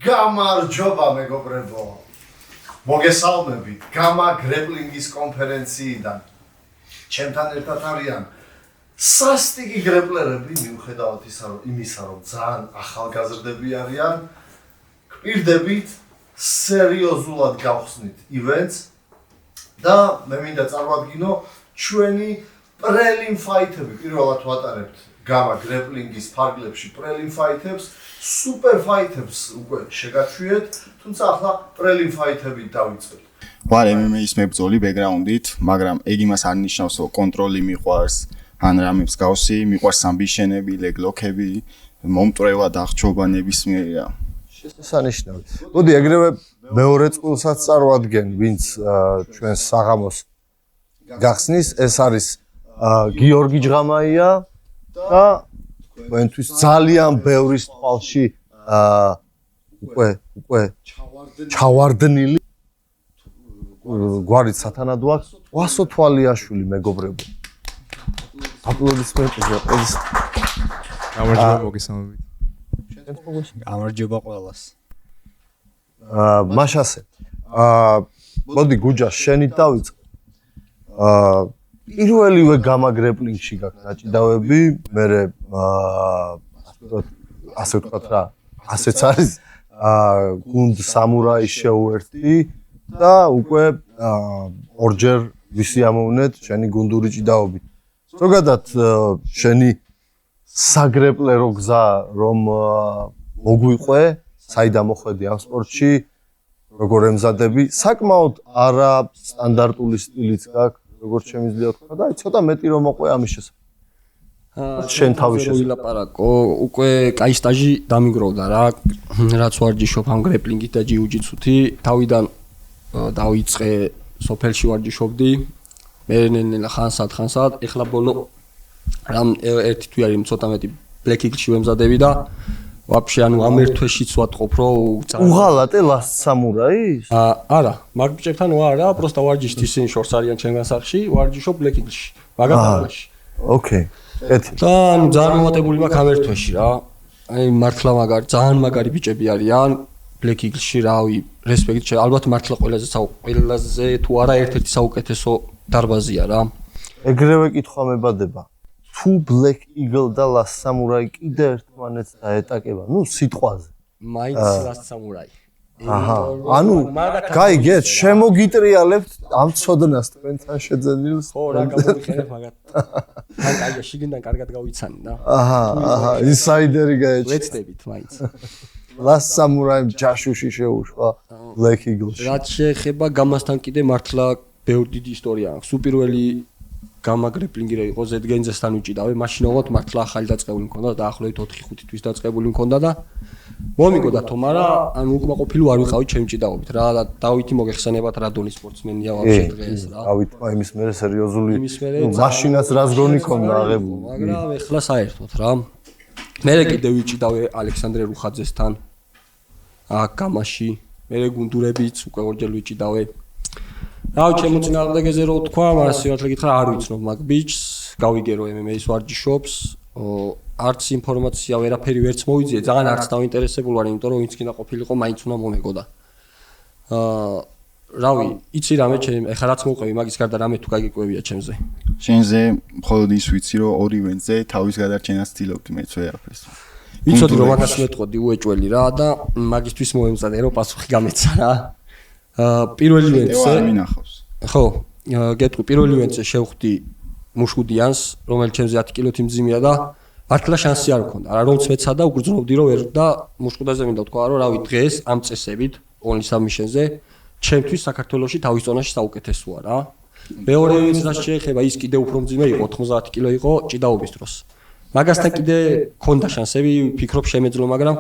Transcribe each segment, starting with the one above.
გამარჯობა მეგობრებო. მოგესალმებით გამა გრეპლინგის კონფერენციიდან. ჩემთან ერთად არიან სასტიკი გრეპლერები, მიუხედავად იმისა, რომ ძალიან ახალგაზრდები არიან. გვპირდებით სერიოზულად გავხსნით ივენტს და მე მინდა წარმოვადგინო ჩვენი პრელიმ ფაითები. პირველად ვატარებთ გამა გრეპლინგის ფარგლებში პრელიმ ფაითებს, სუპერ ფაითებს უკვე შეგაჩვიეთ, თუმცა ახლა პრელიმ ფაითებით დავიწყებთ. ვარ MMA-ის მებრძოლი ბექგრაუნდით, მაგრამ ეგ იმას არ ნიშნავს, რომ კონტროლი მიყვარს, ან რამე მსგავსი, მიყვარს ამბიშენები, ლეგლოქები, მომტრევა და აღჭობა ნებისმიერი რა. შესანიშნავი. მოდი ეგრევე მეორე წყვილსაც წარვადგენ, ვინც ჩვენს საღამოს გახსნის, ეს არის გიორგი ჯღამაია და თქვენთვის ძალიან ბევრის თვალში უკვე ჩავარდნილი გვარით სათანადო აქვს ვასო თვალიაშვილი მეგობრებო. აპლოდისმენტები. გამარჯობა მოგესალმებით. გამარჯობა ყველას. მაშასე. მოდი გუჯა შენით დავიწყე. პირველივე გამა გრეპლინგში გაქვს დაჭიდავები, მე ასე ვთქვათ რა, ასეც არის გუნდ სამურაის შეუერთდი და უკვე ორჯერ ვისიამოვნეთ შენი გუნდური ჭიდაობით. ზოგადად შენი საგრეპლერო გზა რომ მოგვიყვე, საიდან მოხვედი ამ სპორტში, როგორ ემზადები, საკმაოდ არა სტანდარტული სტილიც გაქვს. როგორც შემიძლია თქვა და ცოტა მეტი რომ მოყვე ამის შესახებ. შენ თავის ვილაპარაკო, უკვე კაი სტაჟი დამიგროვდა რა, რაც ვარჯიშობ ამ გრეპლინგით და ჯიუ-ჯიტსუთი. თავიდან დავიწყე სოფელში ვარჯიშობდი. მე ნელა ხანსად, ეხლა ბოლო რამ ერთი თვე არის ცოტა მეტი ბლეკ-იგლში ვემზადები და ვაფშე ანუ ამ ერთ თვეშიც ვატყობ რომ უღალატე ლასტ სამურაის? არა, მაგ ბიჭებთან ვარა, პროსტა ვარჯიშობ ისინი შორს არიან ჩემგან სახში, ვარჯიშობ ბლეკ-იგლში, მაგათამაში. ოკეი. კეთილი. და ანუ ძალიან მომატებული მაქვს ამ ერთ თვეში რა. აი მართლა მაგარი, ძალიან მაგარი ბიჭები არიან ბლეკ-იგლში, რავი, რესპექტი, ალბათ მართლა ყველაზე თუ არა ერთ-ერთი საუკეთესო დარბაზია რა. ეგრევე კითხვა მებადება. თუ Black Eagle და Last Samurai კიდე ერთმანეთს დაეტაკება, ნუ სიტყვაზე. მაინც Last Samurai. ანუ გაიგეთ, შემოგიტრიალებთ ამ ცოდნას თქვენთან შეძენილს. ხო, რა გამოვიხერებ მაგათ. თან კაია, შიგნიდან კარგად გავიცანი და. ინსაიდერი გაეჭი. ვეცდებით მაინც. Last Samurai ჯაშუში შეუშვა Black Eagle-ში. რაც შეეხება გამასთან კიდე მართლა ბევრი დიდი ისტორია აქვს. სუპირველი გამა გრეპლინგი რა იყო ზედგენძესთან უჭიდავე, მაშინ ოღონდ მართლა ახალი დაწყებული მქონდა, დაახლოებით 4-5 თვის დაწყებული მქონდა და მომიგოდა თო, მაგრამ ანუ უკმაყოფილი არ ვიყავი ჩემი ჭიდაობით რა და დავითი მოგეხსენებათ რა დონის სპორტსმენია ვაფშე დღეს რა. დავით იმის მერე სერიოზული მაშინაც რაზგონი ქონდა აღებული. მაგრამ ეხლა საერთოდ რა. მე კიდე ვიჭიდავე ალექსანდრე რუხაძესთან გამაში, მე გუნდურებიც უკვე ორჯერ ვიჭიდავე. რავი, ჩემო წინააღმდეგეზე რო თქვა, მაგრამ სიუათლე გითხრა არ ვიცნობ მაგ ბიჭს, გავიგერო MMA-ის ვარჯიშობს, არც ინფორმაცია ვერაფერი ვერც მოვიძიე, ძალიან არც დავინტერესებული ვარ, იმიტომ რომ ვინც კიდე ყოფილიყო, მაინც უნდა მომეგოდა. რავი, იცი რამე ჩემ, ეხლა რაც მოვყვევი, მაგის გარდა რამე თუ გაგიკვებია ჩემზე. შენზე მხოლოდ ის ვიცი, რომ ორი ივენტზე თავის გადარჩენას ცდილობდი მეც ვერაფერს. ვიცოდი რომ მაგას მეტყოდი უეჭველი რა და მაგისთვის მოემზადე რომ პასუხი გამეცა რა. პირველი ივენტზე მინახავს. ხო, გეტყვი, პირველი ივენტზე შევხვდი მუშკუდიანს, რომელიც ჩემზე 10 კილოთი მძიმეა და მართლა შანსი არ მქონდა. რა რომც მეცადა, უგრძნობდი რომ ვერ და მუშკუდაზე მინდა თქვა რომ რავი, დღეს ამ წესებით, only submission-ზე, ჩემთვის საქართველოში თავის ზონაში საუკეთესოა რა. მეორე ივენტს შეეხება ის კიდე უფრო მძიმე იყო, 90 კილო იყო ჭიდაობის დროს. მაგასთან კიდე მქონდა შანსები, ვფიქრობ შემეძლო, მაგრამ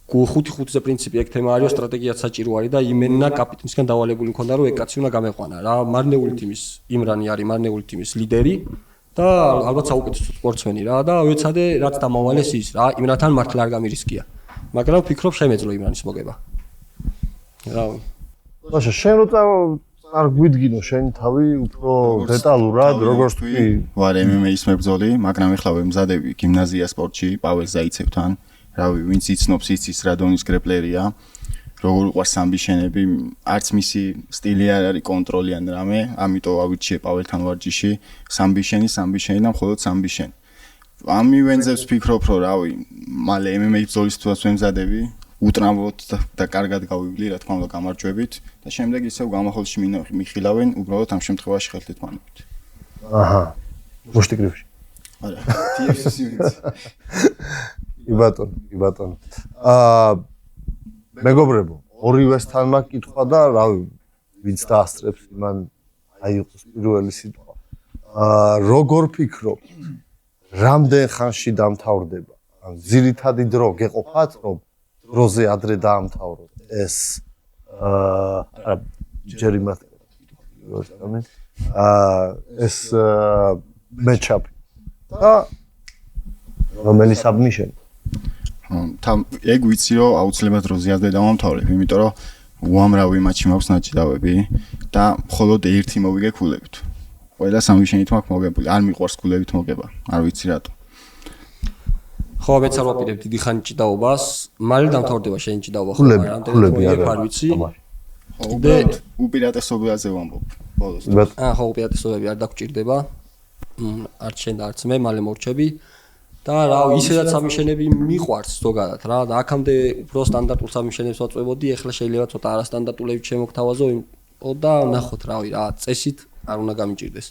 5-5-ზე პრინციპი ეგ თემა არის, სტრატეგიაც საჭირო არის და იმენა კაპიტნისგან დავალებული მქონდა რომ ეგ კაცი უნდა გამეყვანა რა. მარნეული თიმის იმრანი არის მარნეული თიმის ლიდერი და ალბათ საუკეთესო სპორტსმენი რა და ვეცადე რაც დამავალეს ის რა. იმრანთან მართლა არ გამირისკია. მაგრამ ვფიქრობ შემეძლო იმრანის მოგება. რავი. ბაშა, შენ როცა არ გვიდგინო შენი თავი უფრო დეტალურად, როგორც თქვი, ვარ MMA-ის მებრძოლი, მაგრამ ეხლა ვემზადები გიმნაზია სპორტში, პაվել ზაიცევთან. რავი, ვინც იცნობს იცის რა დონის გრეპლერია. როგორ უყვარს სამბის შენები, არც მისი სტილი არ არის კონტროლი ან რამე, ამიტომ ავირჩიე პაველთან ვარჯიში, სამბის შენი და მხოლოდ სამბის შენი. ამ ივენტებს ვფიქრობ, რომ რავი, მალე MMA ბრძოლისთვის ვემზადები, უტრამბოთ და კარგად გავივლი, რა თქმა უნდა, გამარჯვებით და შემდეგ ისევ გამახოლში მიხილავენ, უბრალოდ ამ შემთხვევაში ხელით მანებით. აჰა. მუშტიკრიფში. არა, TFC-ში ვიცი. კი ბატონო. მეგობრებო, ორივესთან მაქვს კითხვა და რავი, ვინც დაასწრებს, იმან აიღოს პირველი სიტყვა. როგორ ფიქრობ, რამდენ ხანში დამთავრდება? ან ძირითადი დრო გეყოფათ, რომ დროზე ადრე დაამთავროთ ეს ჯერი მასტერი. ეს მეჩაპი. და რომელი საბმიშენი? თან ეგ ვიცი რომ აუცილებლად დროზე ადრე დავამთავრებ, იმიტომ რომ უამრავი მატჩი მაქვს ნაჭიდავები და მხოლოდ ერთი მოვიგე ქულებით. ყველა სამიშენით მაქვს მოგებული, არ მიყვარს ქულებით მოგება, არ ვიცი რატო. ხო, მეც არ ვაპირებ დიდი ხანი ჭიდაობას, მალე დამთავრდება შენი ჭიდაობა ხო, ქულები არ ვიცი. უპირატესობაზე ვამბობ ბოლოს. ხო, უპირატესობები არ დაგჭირდება. არც შენ და არც მე მალე მორჩები. და რა, ისედაც სამიშენები მიყვარს ზოგადად რა და აქამდე უფრო სტანდარტულ სამიშენებს ვაწვევოდი, ეხლა შეიძლება ცოტა არასტანდარტულებით შემოგთავაზო და ნახოთ რავი რა, წესით არ უნდა გამიჭირდეს.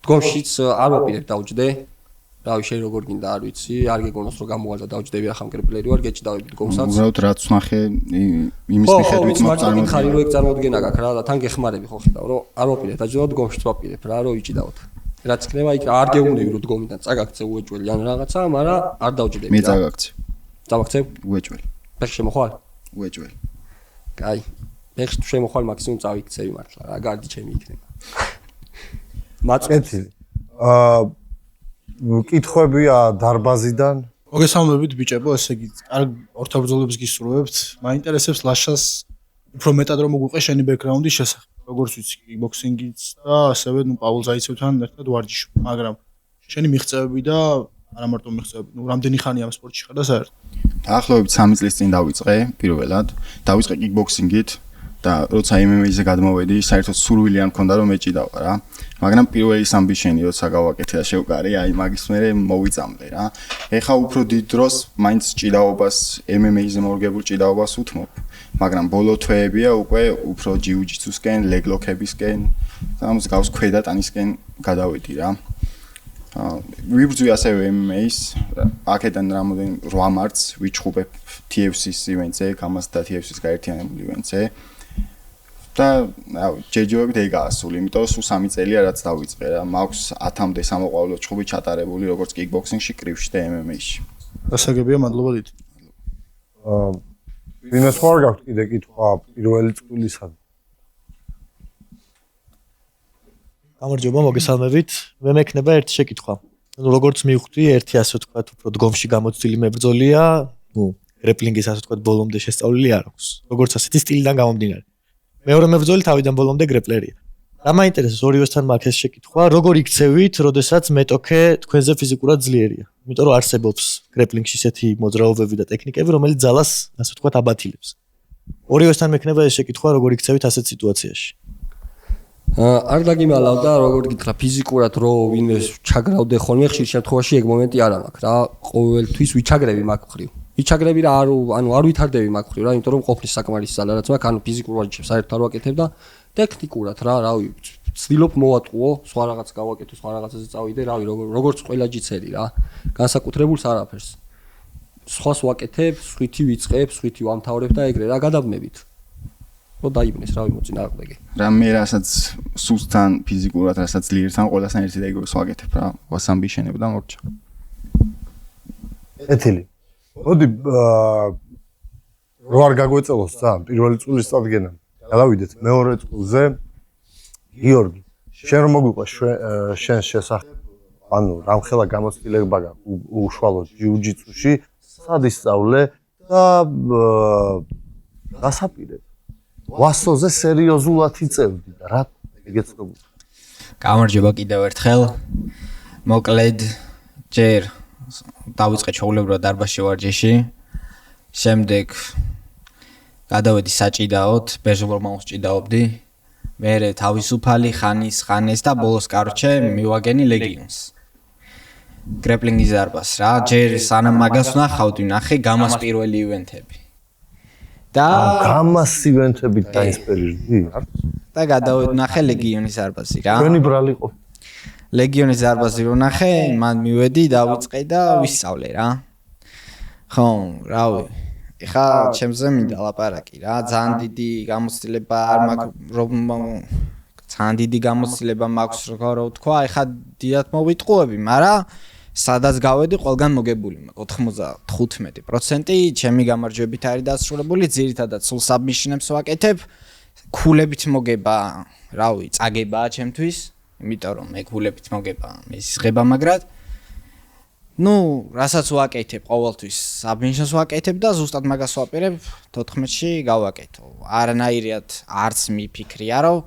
დგომშიც არ ვაპირებ დავჯდე. რავი, შენ როგორ გინდა არ ვიცი, არ გეგონოს რომ გამოვალდა დავჯდები ახლა მკრეპლერი ვარ, გეჭიდავები დგომსაც. უბრალოდ რაც ვნახე იმის მიხედვით მოწარმოდი. ხარი რო ეგ წარმოდგენა გაქვს რა და თან გეხმარები ხო ხედავ რომ არ ვაპირებ დაჯდო დგომშიც ვაპირებ რა რომ იჭიდავთ. რაც იქნება იქ არ გეუნდები რომ დგომიდან წაგაქცე უეჭველი ან რაღაცა, მაგრამ არ დავჯდები რა. მე წაგაქცე. წავაქცე? უეჭველი. ფეხი შემოხვალ? უეჭველი. კაი. ფეხი თუ შემოხვალ მაქსიმუმ წავიქცევი მართლა რა, გარდი ჩემი იქნება. მაწკეთილი. კითხვებია დარბაზიდან. მოგესალმებით ბიჭებო, ესე იგი, კარგ ორთაბრძოლებს გისურვებთ. მაინტერესებს ლაშას უფრო მეტად რომ მოგვიყე შენი ბექგრაუნდის შესახებ. როგორც ვიცი, კიკბოქსინგიც და ასევე პაულ ზაიცევთან ერთად ვარჯიშობ, მაგრამ შენი მიღწევები და არა მარტო მიღწევები, რამდენი ხანი ამ სპორტში ხარ და საერთოდ? დაახლოებით 3 წლის წინ დავიწყე პირველად. დავიწყე კიკბოქსინგით და როცა MMA-ზე გადმოვედი, საერთოდ სურვილი არ მქონდა რომ მეჭიდავა რა. მაგრამ პირველი სამბიშენი როცა გავაკეთე და შევკარე, აი მაგის მერე მოვიწამლე რა. ეხა უფრო დიდ დროს მაინც ჭიდაობას, MMA-ზე მორგებულ ჭიდაობას უთმობ. მაგრამ ბოლო თვეებია უკვე უფრო ჯიუ-ჯიტსუსკენ, ლეგლოქებისკენ და მსგავს ქვედატანისკენ გადავედი რა. ვიბრძვი ასევე MMA-ს, აქედან რამოდენ 8 მარტს ვიჩხუბებ TFC-ს ივენტზე, გამას და TFC-ს გაერთიანებული ივენტზე. და ჯეჯოებით ეგაა სული, იმიტომ რომ სულ 3 წელია რაც დავიწყე რა. მაქვს 10-მდე სამოყვავილო ჩხუბი ჩატარებული როგორც კიკბოქსინგში, კრივში და MMA-ში. დასაგებია, მადლობა დიდი. ვინმეს ხარ გაქვთ კიდე კითხვა პირველი წვლისად? გამარჯობა, მოგესალმებით. მე მექნება ერთი შეკითხვა. როგორც მივხვდი, ერთი ასე ვთქვათ, უფრო დგომში გამოცდილი მებრძოლია, გრეპლინგის ასე ვთქვათ, ბოლომდე შესწავლილი არ აქვს. როგორც ასეთი სტილიდან გამომდინარე. მეორე მებრძოლი თავიდან ბოლომდე გრეპლერია. რა მაინტერესებს ორივესთან მაქვს ეს შეკითხვა, როგორ იქცევით, როდესაც მეტოქე თქვენზე ფიზიკურად ძლიერია? იმიტომ რომ არსებობს გრეპლინგში ისეთი მოძრაობები და ტექნიკები, რომელიც ძალას, ასე ვთქვათ, აბათილებს. ორივესთან მექნება ეს შეკითხვა, როგორ იქცევით ასეთ სიტუაციაში? არ დაგიმალავ და როგორ გითხრა, ფიზიკურად რო ვინმე ჩაგრავდე ხოლმე, ხშირ შემთხვევაში ეგ მომენტი არ მაქვს რა. ყოველთვის ვიჩაგრები მაგ მხრივ. ვიჩაგრები რა, არ ვითარდები მაგ მხრივ რა, იმიტომ რომ ყოფნის საკმარისი ძალა რაც მაქვს, ანუ ფიზიკურ ვარჯიშებს საერთოდ არ ვაკეთებ და ტექნიკურად რა, რავი, ვცდილობ მოვატყუო, სხვა რაღაც გავაკეთო, სხვა რაღაცაზე წავიდე, რავი, როგორც ყველა ჯიცერი რა. განსაკუთრებულს არაფერს. სხვას ვაკეთებ, სხვითი ვიწყებ, სხვითი ვამთავრებ და ეგრე რა გადაბმებით. რო დაიბნეს, რავი, მოწინააღმდეგე. რა მე რასაც სუსთან ფიზიკურად, რასაც ძლიერთან ყველასთან ერთი და იგივეს ვაკეთებ რა. ვასამბიშენებ და მორჩა. ეთილი. მოდი რო არ გაგვეწელოს ძალიან პირველი წლის წარდგენა. გადავიდეთ მეორე წლზე. გიორგი, შენ რომ მოგვიყვა შენ შესახებ, ანუ რამხელა გამოცდილება გაქვს უშუალოდ ჯიუ-ჯიტსუში, სად ისწავლე და გასაპირებ. ვასოზე სერიოზულად იწევდი და რა ეგეცნობ. გამარჯობა კიდევ ერთხელ. მოკლედ ჯერ დავიწყე ჩაულებრად დარბაზში ვარჯიში. შემდეგ გადავედი საჭიდაოდ, ბეჟლურ მოუსჭიდაობდი. მე თავისუფალი ხანეს და ბოლოს კარჩე მივაგენი ლეგიონს. გრეპლინგის დარბას რა, ჯერ სანამ მაგას ვნახე გამას პირველი ივენთები. და გამას ივენთებით დაინსპირირდი? და გადავედი ლეგიონის დარბაზი რა. ჩვენი ბრალი ყო. ლეგიონის დარბაზი რო ნახე, მან მივედი, დავიწყე და ვისწავლე რა. ხო, რავი. ეხა ჩემზე მინდა ლაპარაკი რა. ძალიან დიდი გამოცდილება არ მაქვს, ძალიან დიდი გამოცდილება მაქვს, რო ვთქვა, ეხა დიდად მოვიტყუები, მაგრამ სადაც გავედი, ყველგან მოგებული მაქვს 95%, ჩემი გამარჯვებით არის დასრულებული, ძირითადად სულ საბმიშნებს ვაკეთებ, ქულებით მოგება, რავი, წაგებაა ჩემთვის. იმიტომ რომ მე ქულებით მოგება მისიღება მაგრად რასაც ვაკეთებ ყოველთვის საბმიშნს ვაკეთებ და ზუსტად მაგას ვაპირებ 14-ში გავაკეთო არანაირად არც მიფიქრია რომ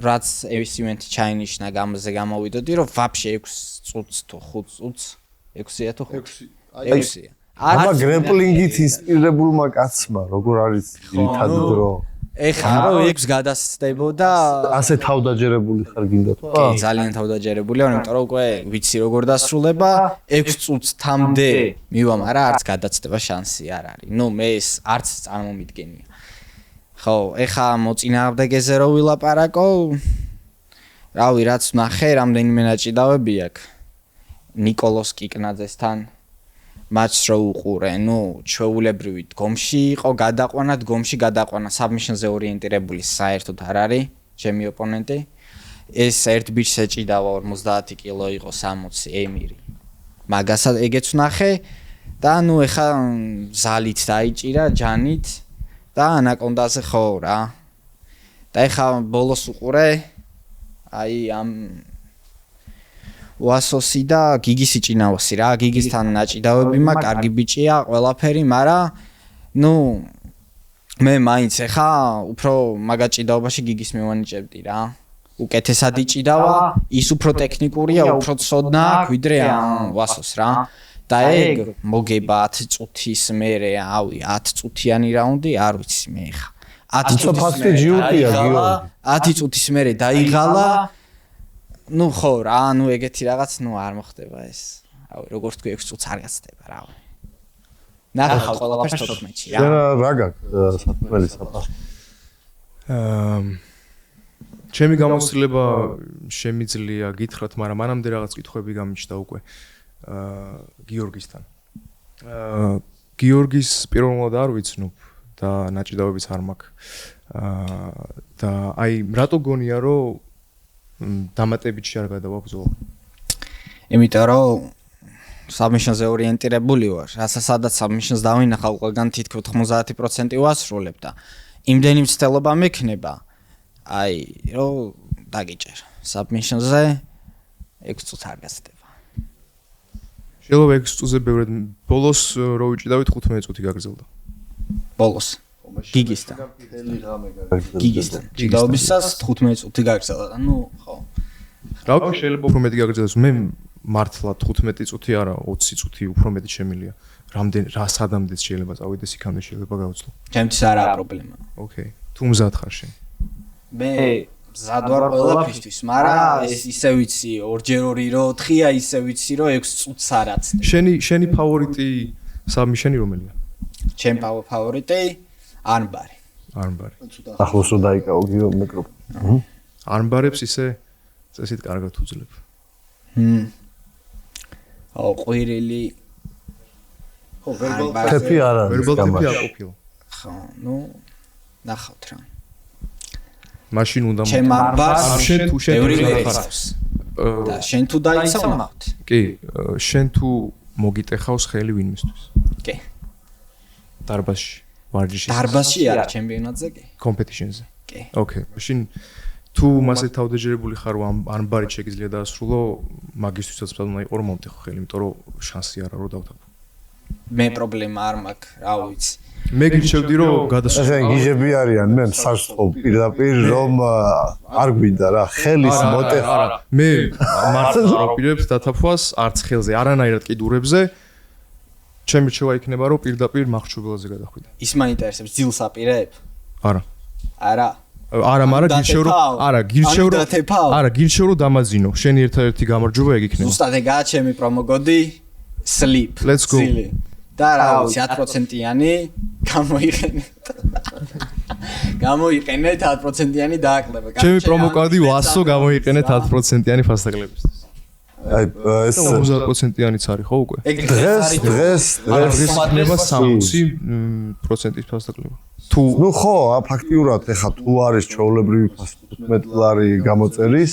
რაც ეს ივენთი ჩაინიშნა გამზე გამოვიდოდი რომ ვაფშე 6 წუთს თუ 5 წუთს 6-ია თუ 5-6-ია აბა გრეპლინგით ინსპირებულმა კაცმა როგორ არის ძირითადი დრო ეხა რომ 6 გადასწდებოდა ასე თავდაჯერებული ხარ გინდა თქვა? კი, ძალიან თავდაჯერებული ვარ, იმიტომ რომ უკვე ვიცი როგორ დასრულება, 6 წუთამდე მივა, მაგრამ არც გადაცდება შანსი არ არის. მე ეს არც წარმომიდგენია. ხო, ეხა მოწინააღმდეგეზე რო ვილაპარაკო, რავი, რაც ვნახე, რამდენიმე ნაწილავები აქვს. ნიკოლოს კიკნაძესთან матч რო უყურე, ჩვეულებრივი დგომში იყო გადაყვანა, დგომში გადაყვანა, საბმიშნზე ორიენტირებული საერთოდ არ არის, ჩემი ოპონენტი. ეს ერთ ბიჭს ეჭიდავა 50 კილო იყო 60 ემირი. მაგასაც ეგეც ვნახე და ეხა ზალით დაიჭირა, ჯანით და ანაკონდაზე ხო რა. და ეხა ბოლოს უყურე, აი ამ ვასოსი და გიგის იჭინავსი რა, გიგისთან ნაჭიდავები მაქვს, კარგი ბიჭია, ყველაფერი, მაგრამ მე მაინც ეხა უფრო მაგაჭიდაობაში გიგის მევანიჭებდი რა. უკეთესად იჭიდავა, ის უფრო ტექნიკურია, უფრო ცოდნა აქვს ვიდრე ამ ვასოს რა. და ეგ მოგება 10 წუთის მერე, 10 წუთიანი რაუნდი, არ ვიცი მე ეხა. 10 წუთის მერე დაიღალა ხო რა, ეგეთი რაღაც, არ მოხდება ეს. როგორც თქვი 6 წუთს არ გაცდება, რავი. ნახავ ყველაფერს 14-ში რა. რა გაქვს სათქმელი საფასი? ჩემი გამოცდილება შემიძლია გითხრათ, მაგრამ მანამდე რაღაც კითხვები გამიჩნდა უკვე გიორგისთან. გიორგის პირველად არ ვიცნობ და ნაჭიდავებიც არ მაქვს. და აი რატო გონია რომ დამატებითში არ გადავაბრძოლა? იმიტომ რომ საბმიშნზე ორიენტირებული ვარ. სადაც საბმიშნს დავინახავ, ყველგან თითქოს 90% ვასრულებ და იმდენი მცდელობა მექნება, აი რომ დაგიჭერ. საბმიშნზე 6 წუთს არ გასდება. შეიძლება 6 წუთზე ბევრად ბოლოს რო ვიჭიდავით 15 წუთი გაგრძელდა. ბოლოს გიგისთან. გიგისთან. ჭიდაობისას 15 წუთი გაგრძელდა და ხო. რა შეიძლება უფრო მეტი გაგრძელდეს? მე მართლა 15 წუთი არა, 20 წუთი უფრო მეტი შემილია. რა სადამდეც შეიძლება წავიდეს იქამდე შეიძლება გავცლო. ჩემთვის არაა პრობლემა. ოკეი. თუ მზად ხარ შენ? მე მზად ვარ ყველაფრისთვის, მაგრამ ეს ისე ვიცი, ორჯერ 2 რო 4-ია, ისე ვიცი რომ 6 წუთს არაც. შენი ფავორიტი საბმიშენი რომელია? ჩემი ფავორიტი არმბარი. ახლოს რო დაიკავო გიო მიკროფონი. არმბარებს ისე წესით კარგად უძლებ. ყვირილი. ხო, თეფი არ არის. ვერბალ თეფი არ ყოფილა. ხო, ნახავთ რა. მაშინ უნდა ჩემ არბარს შენ თუ ხარ. და შენ თუ დაიცავთ. კი, შენ თუ მოგიტეხავს ხელი ვინმესთვის? კი. დარბაზში, ვარჯიშში. დარბაზში არა, ჩემპიონატზე კი. კომპეტიშენზე. კი. ოკეი. მაშინ თუ მასე თავდაჯერებული ხარ, რომ ამ ბარით შეგიძლია დაასრულო, მაგისთვისაც უნდა იყო რომ მომტეხო ხელი, იმიტომ რომ შანსი არა რომ დავთაბო. მე პრობლემა არ მაქვს, რა ვიცი. მე გიჩევდი რომ გადასულიყო. ახლა გიჟები არიან, მე მსახსოვ პირდაპირ რომ არ გვინდა რა, ხელის მოტეხა. მე მართლა ვაპირებ დათაფვას არც ხელზე, არანაირად კიდურებზე. ჩემი რჩევა იქნება რომ პირდაპირ მახრჩობელაზე გადახვიდე. ის მაინტერესებს ძილს აპირებ? არა. არა. არა, მაგრამ გირჩევ რომ დამაძინო. შენი ერთადერთი გამარჯვება ეგ იქნება. ზუსტად ეგაა ჩემი პრომოკოდი sleep. Let's go. და რა ვიცი 10%-იანი გამოიყენეთ 10%-იანი დააკლება. ჩემი პრომოკოდი WASO გამოიყენეთ 10%-იანი ფასდაკლებისთვის. აი ეს 50%-იანიც არის ხო უკვე? დღეს იქნება 60%-ის ფასდაკლება. ნუ ხო, ფაქტიურად ეხა თუ არის ჩვეულებრივი 15 ლარი გამოწერის,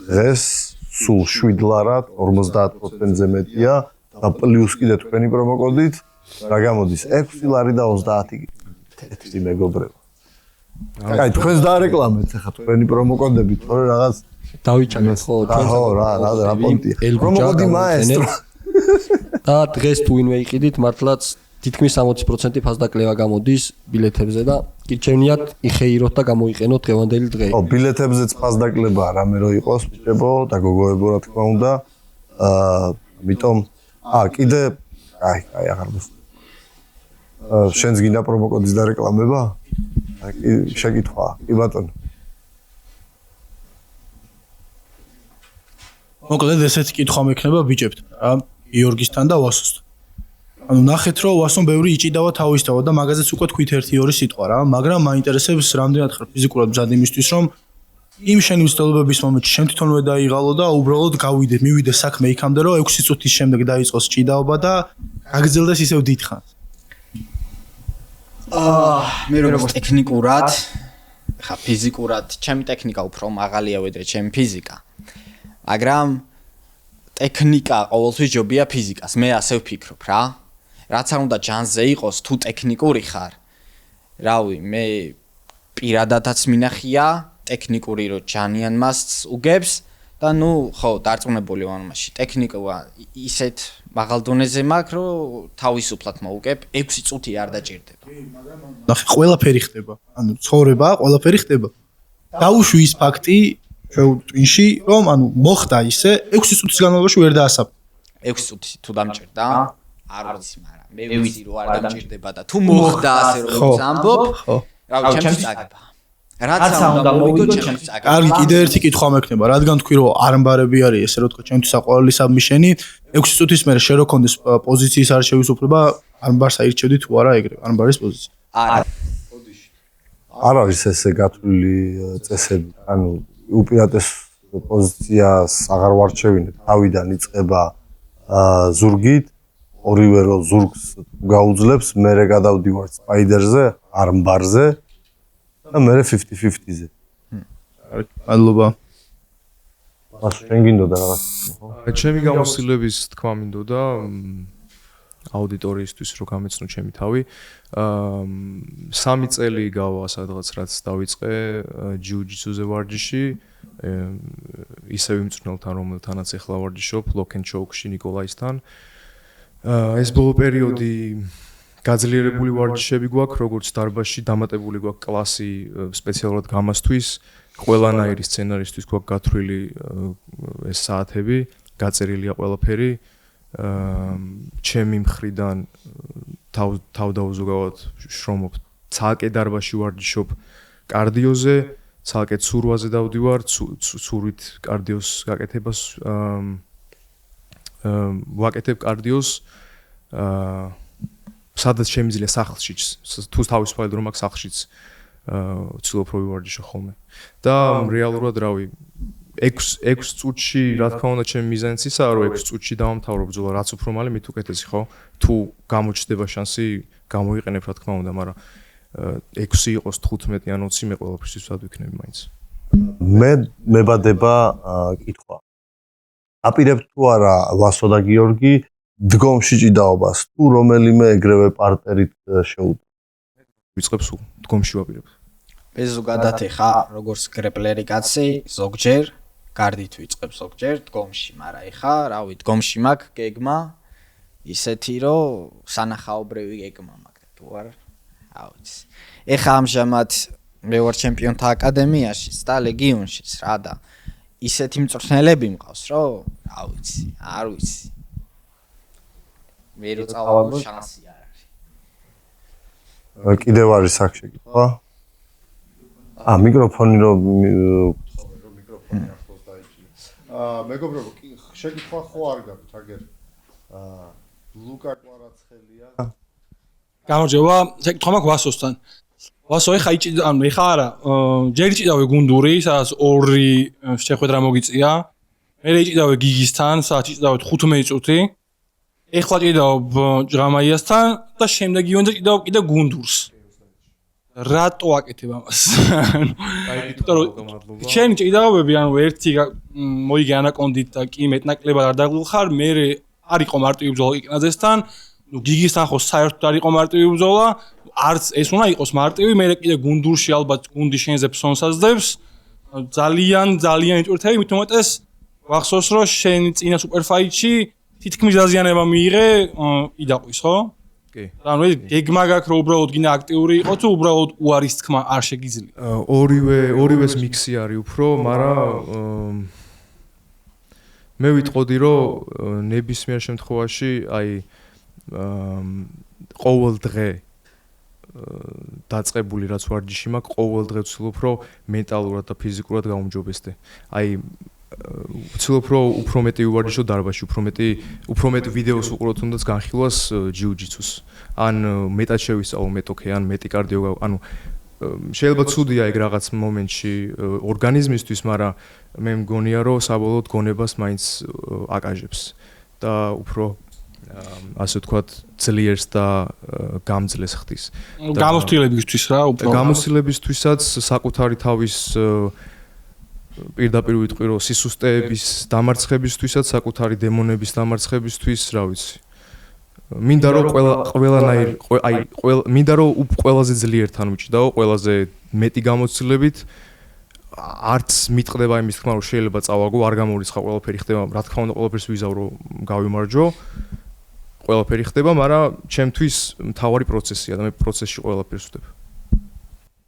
დღეს სულ 7 ლარად 50%-ზე მეტია და პლუს კიდე თქვენი პრომოკოდით რა გამოდის 6 ლარი და 30 თეთრი მეგობრებო. აი თქვენს დაარეკლამეთ ეხა თქვენი პრომოკოდები, თორე რაღაც დავიჭამეთ ხო ხო რა პონტია. პრომოკოდი მაესტრო. და დღეს თუ ვინმე იყიდით მართლაც თითქმის 60% ფასდაკლება გამოდის ბილეთებზე და გირჩევნიათ იხეიროთ და გამოიყენოთ დღევანდელი დღე. ხო, ბილეთებზეც ფასდაკლება რამე რო იყოს, ბიჭებო და გოგოებო რა თქმა უნდა. ამიტომ კიდე აი აღარ მოსწონს. შენს გინდა პრომოკოდის დარეკლამება? კი შეკითხვა. კი ბატონო. მოკლედ ესეთი კითხვა მექნება ბიჭებთან რა, გიორგისთან და ვასოსთან. ანუ ნახეთ რომ ვასონ ბევრი იჭიდავა თავისთავად და მაგაზეც უკვე თქვით 1-2 სიტყვა რა, მაგრამ მაინტერესებს რამდენად ხარ ფიზიკურად მზად იმისთვის რომ იმ შენი მცდელობების მომენტში შენ თვითონვე დაიღალო და უბრალოდ მივიდე საქმე იქამდე რომ 6 წუთის შემდეგ დაიწყოს ჭიდაობა და გაგრძელდეს ისევ დიდხანს. მე როგორც ტექნიკურად, ხა ფიზიკურად, ჩემი ტექნიკა უფრო მაღალია ვიდრე ჩემი ფიზიკა. მაგრამ ტექნიკა ყოველთვის ჯობია ფიზიკას. მე ასე ვფიქრობ რა. რაც არ უნდა ჯანზე იყოს, თუ ტექნიკური ხარ. რავი, მე პირადადაც მინახია ტექნიკური რო ჯანიან მასს უგებს და ნუ ხო, დარწმუნებული ვარ მასში. ტექნიკა ისეთ მაღალ დონეზე მაქვს, რომ თავისუფლად მოვუგებ, 6 წუთი არ დაჭირდება. ნახე, ყველაფერი ხდება. ანუ ცხოვრება, ყველაფერი ხდება. დაუშვი ის ფაქტი twin-ში, რომ ანუ მოხდა ისე 6 წუთის განმავლობაში ვერ დაასაბ. 6 წუთი თუ დამჭირდა, არ ვიცი, მაგრამ მე ვიცი რომ არ დამჭირდება და თუ მოხდა ასე როგორც ამბობ, რა ვიცი, ჩემს წაგება. რაც უნდა მოვიგო ჩემს წაგება. კარგი, კიდე ერთი კითხვა მექნება, რადგან თქვი რომ არამბარები არის ესე რომ თქვა ჩემთვის საყვარელი საბმიშენი, 6 წუთის მერე შე რო კონდეს პოზიციის არჩევის უფლება, არამბარს აირჩევდი თუ არა ეგრე, არამბარის პოზიცია. არა. არ არის ესე გათვლილი წესები, ანუ უპირატეს პოზიციას აღარ ვარჩევინებ, თავიდან იწყება ზურგით, ორივე რო ზურგს გაუძლებს, მერე გადავდივარ სპაიდერზე, არმბარზე და მერე 50-50-ზე. მადლობა. შენ გინდოდა რაღაც, ხო? ჩემი გამოცდილების თქმა მინდოდა აუდიტორიისთვის რო გამეცნო ჩემი თავი. 3 წელი გავა სადღაც რაც დავიწყე ჯიუ-ჯიტსუზე ვარჯიში. ისევ იმ მწვრთნელთან რომელთანაც ახლა ვარჯიშობ, ლოკენჩოუკში ნიკოლაისთან. ეს ბოლო პერიოდი გაძლიერებული ვარჯიშები გვაქვს, როგორც დარბაზში დამატებული გვაქვს კლასი სპეციალურად გამასთვის, ყველანაირი სცენარისთვის გვაქვს გათვლილი ეს საათები, გაწერილია ყველაფერი. ჩემი მხრიდან თავდაუზოგავად შრომობ ცალკე დარბაზში ვარჯიშობ კარდიოზე, ცალკე ცურვაზე დავდივარ, ცურვით კარდიოს გაკეთებას ვაკეთებ კარდიოს სადაც შემიძლია სახლშიც, თუ თავისუფლად რომ აქვს სახლშიც ვცდილობ რომ ვივარჯიშო ხოლმე. და რეალურად რავი 6 წუთში რა თქმა უნდა ჩემი მიზანიც ისაა რომ 6 წუთში დავამთავრო ბრძოლა რაც უფრო მალე მით უკეთესი ხო თუ გამოჩნდება შანსი გამოიყენებ რა თქმა უნდა მაგრამ 6 იყოს 15 ან 20 მე ყველაფერთვის ვად ვიქნები მაინც მე მებადება კითხვა აპირებ თუ არა ვასო და გიორგი დგომში ჭიდაობას თუ რომელიმე ეგრევე პარტერით შეუდგა ვიწყებს დგომში ვაპირებ მე ზოგადად ხა როგორც გრეპლერი კაცი ზოგჯერ გარდით ვიწყებს ზოგჯერ დგომში, მაგრამ ეხა, რავი, დგომში მაქვს გეგმა ისეთი, რომ სანახაობრივი გეგმა მაქვს, თუ არ, რა ვიცი. ეხა ამჟამად მე ვარ ჩემპიონთა აკადემიაშიც და ლეგიონშიც, რა და ისეთი მწვრთნელები მყავს, რომ, რა ვიცი, არ ვიცი. მე რო წავაგო შანსი არ არის. კიდევ არის აქ შეკითხვა? მიკროფონი რომ მიკროფონი ახლოს დაიჭირე. მეგობრებო, შეკითხვა ხო არ გაქვთ აგერ? ლუკა კვარაცხელია. გამარჯობა, შეკითხვა მაქვს ვასოსთან. ვასო ეხა ანუ ეხა არა, ჯერ იჭიდავე გუნდური, სადაც 2 შეხვედრა მოგიწია. მე იჭიდავე გიგისთან, სადაც იჭიდავეთ 15 წუთი. ეხლა ჭიდავ ჯრამაიასთან და შემდეგ იონზე ჭიდავ კიდე გუნდურს. რატო აკეთებ ამას? შენ ჭიდავები, ანუ ერთი მოიგე ანაკონდით და კი მეტნაკლებად არ დაგლუხარ, მე არ იყო მარტივი ბრძოლა იკნაძესთან, გიგისთან ხო საერთოდ არ იყო მარტივი ბრძოლა, არც ეს უნდა იყოს მარტივი, მე კიდე გუნდურში ალბათ გუნდი შენზე ფსონს აძლევს. ძალიან იტვირთები, მით უმეტეს ვახსოვს რომ შენ წინა სუპერფაიტში თითქმის დაზიანება მიიღე იდაყვის, ხო? კი. ანუ ეს გეგმა გაქვს რომ უბრალოდ გინდა აქტიური იყო თუ უბრალოდ უარის თქმა არ შეგიძლია? ორივეს მიქსი არის უფრო, მაგრამ მე ვიტყოდი რომ ნებისმიერ შემთხვევაში აი ყოველ დღე დაწყებული რაც ვარჯიში მაქვს, ყოველ დღე ვცდილობ რომ მენტალურად და ფიზიკურად გავუმჯობესდე. აი ვცდილობ რომ უფრო მეტი ვივარჯიშო დარბაზში, უფრო მეტ ვიდეოს უყურო თუნდაც განხილვას ჯიუ-ჯიტსუს. ან მეტად შევისწავლო მეტოქე, ან მეტი კარდიო, ანუ შეიძლება ცუდია ეგ რაღაც მომენტში ორგანიზმისთვის, მაგრამ მე მგონია რომ საბოლოოდ გონებას მაინც აკაჟებს და უფრო ასე ვთქვათ ძლიერს და გამძლეს ხდის. გამოცდილებისთვის რა, უფრო გამოცდილებისთვისაც საკუთარი თავის პირდაპირ ვიტყვი რომ სისუსტეების დამარცხებისთვისაც, საკუთარი დემონების დამარცხებისთვის, რა ვიცი. მინდა რომ ყველანაირ მინდა რომ ყველაზე ძლიერთან ვიჭიდაო, ყველაზე მეტი გამოცდილებით. არც მიტყდება იმის თქმა რომ შეიძლება წავაგო, არ გამორიცხა ყველაფერი ხდება, რა თქმა უნდა ყველაფერს ვიზავრო, გავიმარჯვო. ყველაფერი ხდება, მაგრამ ჩემთვის მთავარი პროცესია და მე პროცესში ყველაფერს ვდებ.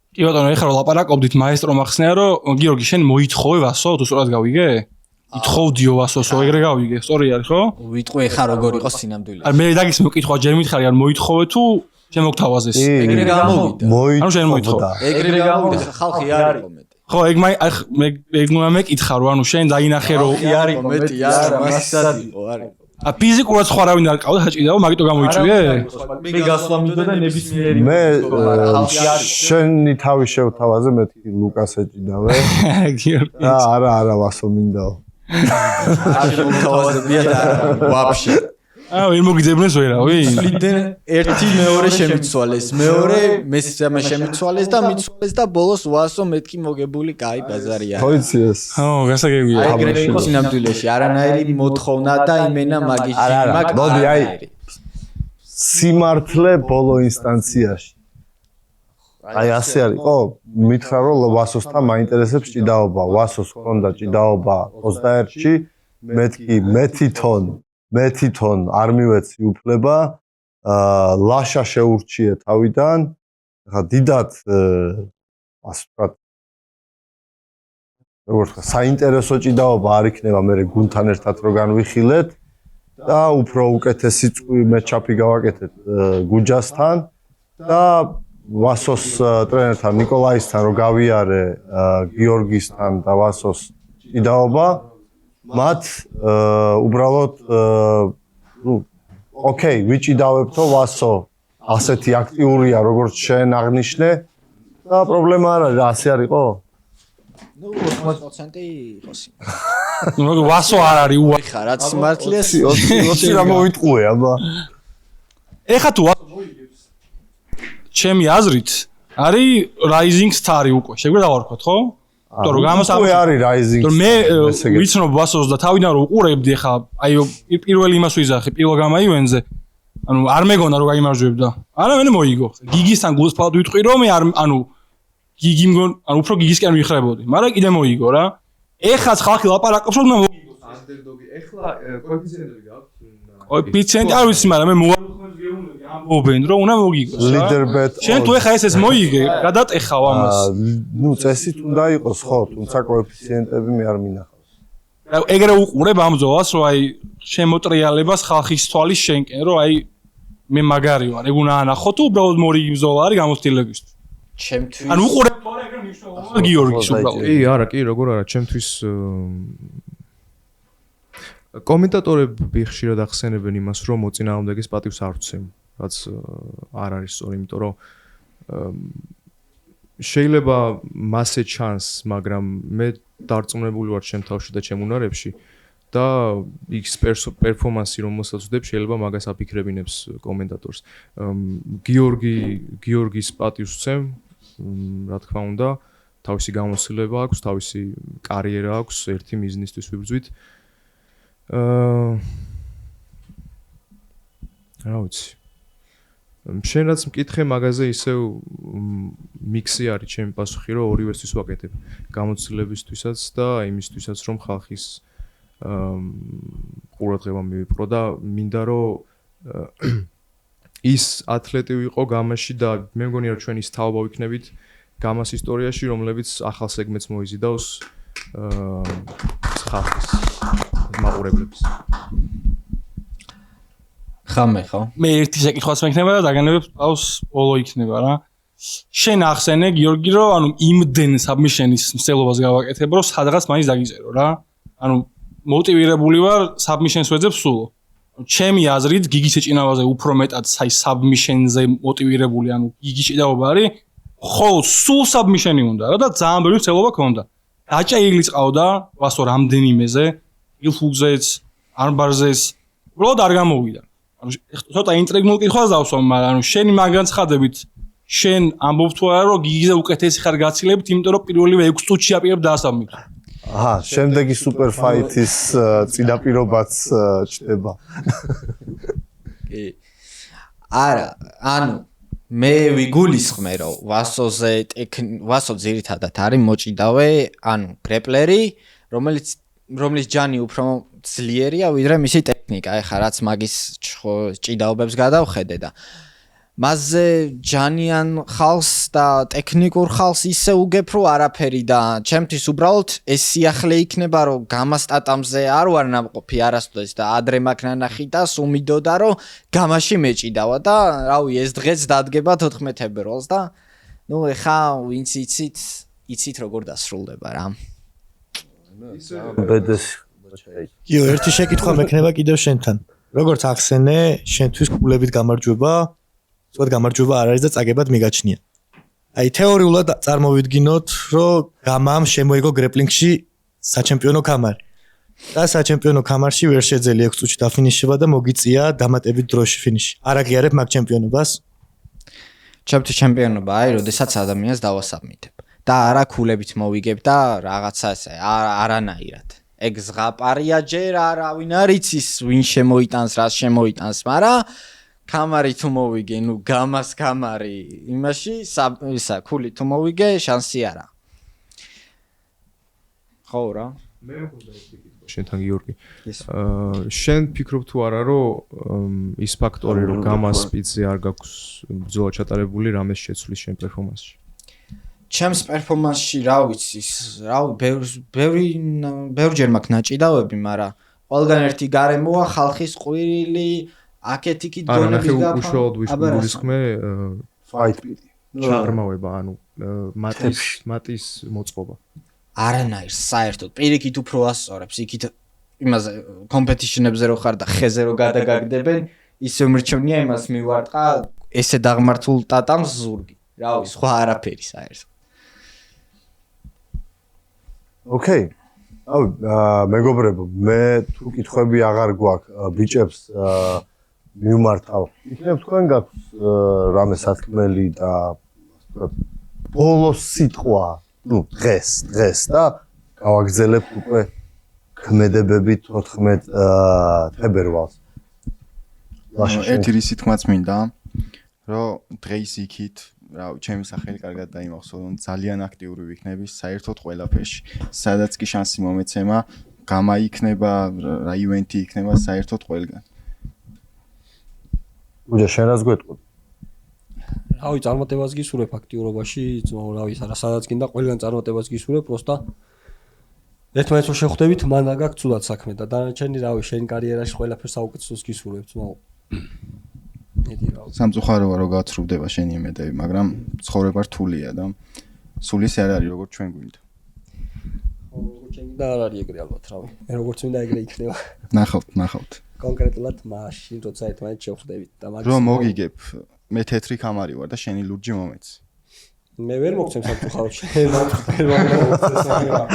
კი ბატონო, ეხლა ლაპარაკობდით მაესტრო მახსნია რომ გიორგი შენ მოითხოვე ვასო, თუ სწორად გავიგე? ითხოვდიო ვასოსო, ეგრე გავიგე, სწორი არის ხო? ვიტყვი ეხლა როგორ იყო სინამდვილეში. მე დაგის მოკითხვა ჯერ მითხარი არ მოითხოვე თუ შემოგთავაზეს? ეგრე გამოვიდა. ანუ შენ მოითხოვე. ეგრე გამოვიდა, ხალხი არ იყო მეტი. ხო, ეგ მე მეკითხა რომ ანუ შენ დაინახე რომ არ იყო მეტი, არა, მასისად იყო, არ იყო. ფიზიკურად სხვა არავინ არ ყავდა, საჭიდაო, მაგიტო გამოიწვიე? მე გასვლა მინდოდა ნებისმიერი. მე შენი თავი შევთავაზე, მე ლუკას ეჭიდავე. გიორგი. არა, ვასო მინდაო. არ შემოთავაზებია და ვაფშე. ვერ მოგიძებნეს ვერავი? ლიდენ ერთი მეორე შემიცვალეს, მეორე მესამე შემიცვალეს და მიცვალეს და ბოლოს ვასო მეთქი მოგებული, კაი ბაზარია. ხო იცი ეს? ხო, გასაგებია. ეგრე იყო სინამდვილეში, არანაირი მოთხოვნა და იმენა მაგიში მაგ. მოდი აი სიმართლე ბოლო ინსტანციაში. აი ასე არის, ხო? მითხრა რომ ვასოსთან მაინტერესებს ჭიდაობა, ვასოს ჰქონდა ჭიდაობა 21-ში, მე თვითონ არ მივეცი უფლება, ლაშა შეურჩიე თავიდან, ხა დიდად ასე ვთქვათ, როგორ ვთქვა, საინტერესო ჭიდაობა არ იქნება მე გუნდთან ერთად რო განვიხილეთ და უფრო უკეთესი მეჩაპი გავაკეთეთ გუჯასთან და ვასოს ტრენერთან ნიკოლაისთან რო გავიარე გიორგისთან და ვასოს ჭიდაობა მათ უბრალოდ ოკეი ვიჭიდავებთო ვასო ასეთი აქტიურია როგორც შენ აღნიშნე და პრობლემა არ არის ასე არისო? ნუ 80% იყოს. ნუ ვასო არ არის უარი ხა რაც სიმართლეა 20 რა მოიტყუე აბა. ეხა თუ ჩემი აზრით არის rising star-ი უკვე. შეგვიძლია დავარქვათ, ხო? იმიტომ რომ უკვე არის rising star. მე ვიცნობ ვასოს და თავიდან რომ უყურებდი ხა აი პირველ იმას ვიზახი პირველ გამაივენზე. ანუ არ მეგონა რომ გაიმარჯვებდა. არა მე მოიგო. გიგისთან გულსფალად ვიტყვი რომ მე არ ანუ გიგი მგონ ანუ უფრო გიგისკენ ვიხრებოდი. მაგრამ კიდე მოიგო რა. ეხაც ხალხი ლაპარაკობს რომ მოიგო. ანდერდოგი. ეხლა კოეფიციენტები გაქვთ? კოეფიციენტი არ ვიცი, მაგრამ მე ამბობენ რომ უნდა მოგიგოს რა. ლიდერბეტ. შენ თუ ეხა ეს მოიგე, გადატეხავ ამას. ნუ წესით უნდა იყოს ხო, თუმცა კოეფიციენტები მე არ მინახავს. ეგრე უყურებ ამ ბრძოლას, რომ აი შემოტრიალებას ხალხის თვალის შენკენ, რომ აი მე მაგარი ვარ, ეგ უნდა ანახო თუ უბრალოდ მორიგი ბრძოლა არის გამოცდილებისთვის. ჩემთვის ანუ უყურებ თორე ეგრე მნიშვნელოვანია გიორგის უბრალოდ. კი, არა, კი, როგორ არა, ჩემთვის კომენტატორები ხშირად ახსენებენ იმას, რომ მოწინააღმდეგეს პატივს არ ვცემ, რაც არ არის სწორი, იმიტომ რომ შეიძლება მასე ჩანს, მაგრამ მე დარწმუნებული ვარ ჩემ თავში და ჩემ უნარებში და ის პერფორმანსი რომელსაც ვდებ შეიძლება მაგას აფიქრებინებს კომენტატორს. გიორგის პატივს ვცემ, რა თქმა უნდა, თავისი გამოცდილება აქვს, თავისი კარიერა აქვს, ერთი მიზნისთვის ვიბრძვით. რა ვიცი. შენ რაც მკითხე მაგაზე ისევ მიქსი არის ჩემი პასუხი, რომ ორივესთვის ვაკეთებ. გამოცდილებისთვისაც და იმისთვისაც, რომ ხალხის ყურადღება მივიპყრო და მინდა რომ ის ათლეტი ვიყო გამაში და მე მგონი რომ ჩვენ ის თაობა ვიქნებით გამას ისტორიაში, რომლებიც ახალ სეგმენტს მოიზიდავს ხალხის მაყურებლებს. ხამე ხო? მე ერთი შეკითხვაც მექნება და დაგანებებ პავს ბოლო იქნება რა. შენ ახსენე გიორგი რომ ანუ იმდენ საბმიშენის მსწელობას გავაკეთებ რომ სადღაც მაინც დაგიწერო რა. ანუ მოტივირებული ვარ საბმიშენს ვეძებ სულო. ჩემი აზრით გიგის ეჭინავაზე უფრო მეტად საი საბმიშენზე მოტივირებული ანუ გიგის ჭიდაობა არის ხოლო სულ საბმიშენი უნდა რა და ძალიან ბევრი მსწელობა ქონდა. დაჭაილი წავდა ვასო რამდენიმეზე ილფუგზეც არბარზეც უბრალოდ არ გამოვიდა. ანუ ცოტა ინტრიგნულ კითხვას დავსვამ, მაგრამ ანუ შენი მაგან ცხადებით შენ ამბობ თუ არა რომ გიგიზე უკეთესი ხარ გაცილებით, იმიტომ რომ პირველივე 6 წუთში აპირებ დაასაბმით. აჰა, შემდეგი სუპერ ფაითის წინაპირობაც ჩდება. კი. არა, ანუ მე ვიგულისხმე რომ ვასო ძირითადად არის მოჭიდავე, ანუ გრეპლერი, რომლის ჯანი უფრო ძლიერია ვიდრე მისი ტექნიკა. ეხლა რაც მაგის ჭიდაობებს გადავხედე და მასზე ჯანიან ხალხს და ტექნიკურ ხალხს ისე უგებ რომ არაფერი და ჩემთვის უბრალოდ ეს სიახლე იქნება რომ გამასტატამზე არ ვარ ნამყოფი არასდროს და ადრე მაქვს ნანახი და სუმიდოდა რომ გამაში მეჭიდავა და რავი ეს დღეც დადგება 14 თებერვალს და ნუ ეხა ვინც იცით როგორ დასრულდება რა. ბედეს იო, ერთი შეკითხვა მექნება კიდევ შენთან. როგორც ახსენე, შენთვის კულებით გამარჯვება, სწორად გამარჯვება არ არის და წაგებად მიგაჩნია. აი თეორიულად წარმოვიდგინოთ, რომ გამამ შემოიგო გრეპლინგში საჩემპიონო კამარი. და საჩემპიონო კამარში ვერ შეძელი 6 წუთში დაფინიშება და მოგიწია დამატებით დროში ფინიში. არ აღიარებ მაგ ჩემპიონობას? ჩემთვის ჩემპიონობა აი, როდესაც ადამიანს დავასაბმითებ და არა კულებით მოვიგებ და რაღაცა ესე არანაირად. ეგ ზღაპარია ჯერ არავინ არ იცის ვინ შემოიტანს, რას შემოიტანს, მაგრამ კამარი თუ მოვიგე, ნუ გამას კამარი, იმაში ისა კული თუ მოვიგე, შანსი არა. ხო რა. მე მქონდა ეს კითხვა შენთან გიორგი. შენ ფიქრობ თუ არა რომ ის ფაქტორი რომ გამას სპიცზე არ გაქვს ბრძოლა ჩატარებული რამეს შეცვლის შენ პერფორმანსში? ჩემს პერფორმანსში რა ვიცი, ბევრჯერ მაქვს ნაჭიდავები, მაგრამ ყველგან ერთი გარემოა ხალხის ყვირილი, აქეთ-იქით გონების გაფა. არა, უშუალოდ ვიგულისხმე ფაით პიტი. ჩაღრმავება, ანუ მატის მოწყობა. არანაირ საერთოდ პირიქით უფრო ასწორებს, იქით იმაზე კომპეტიშნებზე რო ხარ და ხეზე რო გადაგაგდებენ, ისე მრჩევნია იმას მივარტყა, ესე დაღმართულ ტატამს ზურგი. რავი, სხვა არაფერი საერთოდ. ოკეი. აუ, მეგობრებო, მე თუ კითხვები აღარ გვაქვს ბიჭებს მივმართავ. იქნებ თქვენ გაქვს რამე სათქმელი და ბოლოს სიტყვა, ნუ დღეს და გავაგზელებთ უკვე ქმედებებით 14 თებერვალს. ერთი რისი თქმაც მინდა, რომ დღეს იქით რა ჩემი სახელი კარგად დაიმახსოვრონ ძალიან აქტიური ვიქნები საერთოდ ყველაფერში. სადაც კი შანსი მომეცემა, გამაიქნება, რა ივენთი იქნება საერთოდ ყველგან. უჯა შენ რას გვეტყოდ? რავი, წარმატებას გისურვებ აქტიურობაში, რავი, სადაც გინდა ყველგან წარმატებას გისურვებ, პროსტა ერთმანეთს რო შეხვდებით, მან აგაქვს ცუდად საქმე და დანარჩენი რავი, შენ კარიერაში ყველაფერს საუკეთესოს გისურვებთ, სამწუხაროა რომ გაცრუვდება შენი იმედები, მაგრამ ცხოვრება რთულია და სულ ისე არ არის როგორც ჩვენ გვინდა. როგორც შენ და არ არის ეგრე ალბათ რავი. მე როგორც მინდა ეგრე იქნება. ნახავთ. კონკრეტულად მაშინ როცა ერთმანეთს შევხვდებით და მაგ რომ მოგიგებ, მე თეთრი კამარი ვარ და შენი ლურჯი მომეც. მე ვერ მოგცემ სამწუხაროდ შენ ვერ მომიგებ.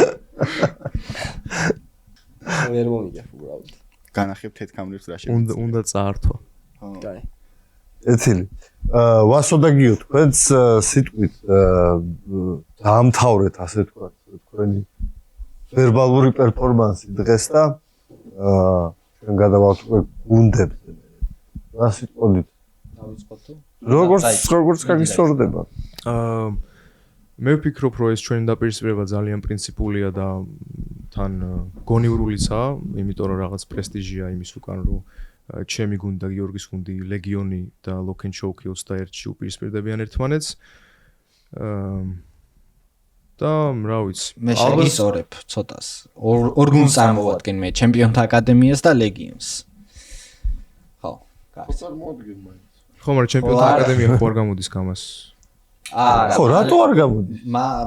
ვერ მომიგებ უბრალოდ. განახებ თეთრ კამრებს რა შეგვიძლია. უნდა წაართვა. კაი. ეთილი. ვასო და გიო თქვენს სიტყვით დაამთავრეთ ასე თქვა თქვენი ვერბალური პერფორმანსი დღეს და ჩვენ გადავავთქვი გუნდებზე. რა სიტყვით დავიწყოთ თუ? როგორც გაგისწორდება. მე ვფიქრობ, რომ ეს ჩვენი დაპირისპირება ძალიან პრინციპულია და თან გონივრულიცაა, იმიტომ რომ რაღაც პრესტიჟია იმის უკან, რომ ჩემი გუნდი და გიორგის გუნდი ლეგიონი და ლოკენ შოუკი 21-ში უპირისპირდებიან ერთმანეთს. და რა ვიცი, მე შეგისწორებ ცოტას. ორ გუნდს წარმოვადგენ მე, ჩემპიონთა აკადემიას და ლეგიონს. ხო, კარგი. ხო, მაგრამ ჩემპიონთა აკადემია ხო არ გამოდის გამას. არა. ხო, რატო არ გამოდის?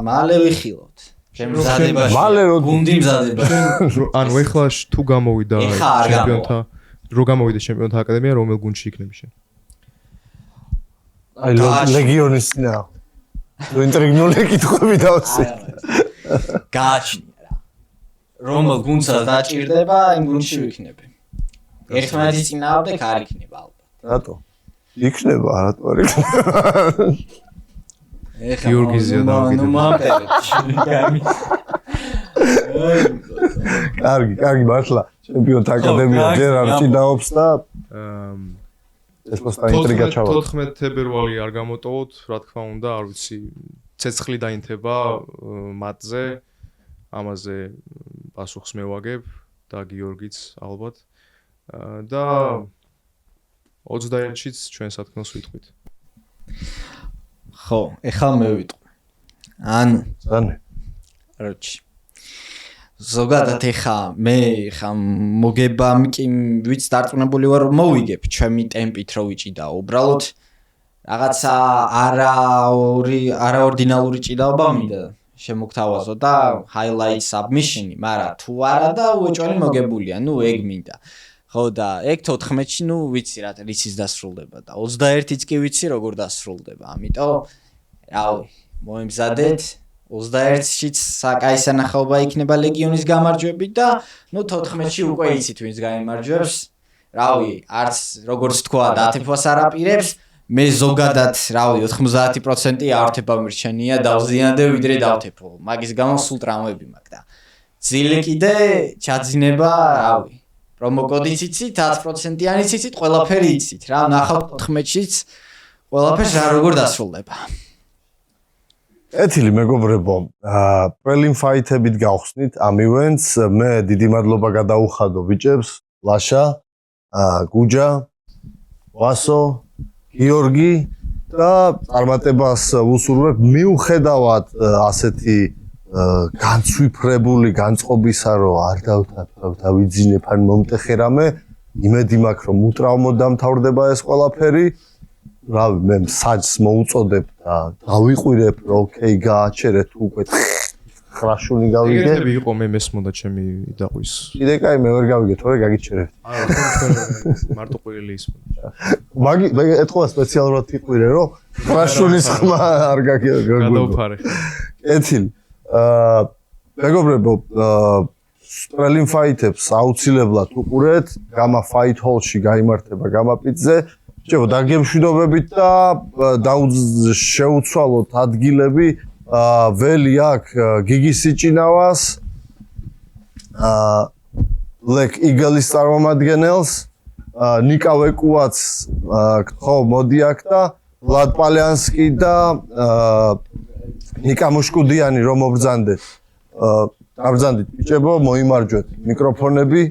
მალე ვიხილოთ. ჩემზადებაში. მალე რო გუნდი მზადებაში. ანუ ეხლა თუ გამოვიდა ჩემპიონთა რო გამოვიდა ჩემპიონთა აკადემია, რომელ გუნდში იქნები შენ? აი ლეგიონის ნა. ნუ ინტრიგნული კითხვები დავსე. გააჩნია რა. რომელ გუნდსაც დაჭირდება, იმ გუნდში ვიქნები. ერთმანეთის წინააღმდეგ არ იქნება ალბათ. რატო? იქნება, რატო არ იქნება? გიორგიზია ნუ მომტერეთ. კარგი, მართლა. ჩემპიონთა აკადემია ჯერ არ ჭიდაობს და ეს პოსტა ინტრიგა ჩავა. 14 თებერვალი არ გამოტოვოთ, რა თქმა უნდა, არ ვიცი, ცეცხლი დაინთება მატზე. ამაზე პასუხს მე ვაგებ და გიორგიც ალბათ. და 21-შიც ჩვენ სათქმელს ვიტყვით. ხო, ეხლა მე ვიტყვი. ანუ, ზანე. როჩი. ზოგადად ეხა მე მოგება კი ვიც დარწმუნებული ვარ რომ მოვიგებ ჩემი ტემპით რო ვიჭიდაო. უბრალოდ რაღაცა არაორდინალური ჭიდაობა მინდა შემოგთავაზო და highlight submission-ი, მაგრამ თუ არა და უეჭველი მოგებულია, ნუ ეგ მინდა. ხო და ეგ 14-ში ნუ ვიცი რა რიცის დასრულდება და 21-იც კი ვიცი როგორ დასრულდება. ამიტომ რავი, მოემზადეთ 21-შიც საკაი სანახაობა იქნება ლეგიონის გამარჯვებით და ნუ 14-ში უკვე იცით ვინც გაიმარჯვებს. რავი, არც როგორც თქვა, დათეფვას არ აპირებს. მე ზოგადად, რავი, 90% ავთება მირჩენია დავზიანდე ვიდრე დავთეფო. მაგის გამო სულ ტრამვები მაქვს და ძილი კიდე ჩაძინება, რავი. პრომოკოდიც იცით, 10%-იანიც იცით, ყველაფერი იცით. რა, ნახავთ 14-შიც ყველაფერს რა როგორ დასრულდება. ეთილი მეგობრებო, პრელიმ ფაითებით გავხსნით ამ ივენტს. მე დიდი მადლობა გადაუხადო ბიჭებს, ლაშა, გუჯა, ვასო, გიორგი და წარმატებას ვუსურვებ. მიუხედავად ასეთი განცვიფრებული განწყობისა, რომ არ დავიძინებ ან მომტეხე რამე, იმედი მაქვს, რომ უტრაუმოდ დამთავრდება ეს ყველაფერი. რავი, მე საჯს მოუწოდებ და დავიყვირებ, რომ ოკეი, გააჩერეთ უკვე 9 შუნი გავიგე. ეგრეთები იყო მე მესმოდა ჩემი დაყვის. კიდე კაი, მე ვერ გავიგე, თორე გაგიჩერებთ. მარტო ყვირილი ის. მე ეთქვა სპეციალურად ვიყვირე, რომ 9 შუნის ხმა არ გადავფარე. ეთილი. მეგობრებო, პრელიმ ფაითებს აუცილებლად უყურეთ, გამა ფაით ჰოლში გაიმართება გამაპიტზე. ბიჭებო, დაგემშვიდობებით და შეუცვალოთ ადგილები. ველი აქ გიგის სიჭინავას, ლეკ იგალის წარმომადგენელს, ნიკა ვეკუაც ხო მოდი აქ და ვლად პალიანსკი და ნიკა მუშკუდიანი რომ მობრძანდეთ. დაბრძანდით ბიჭებო, მოიმარჯვეთ მიკროფონები.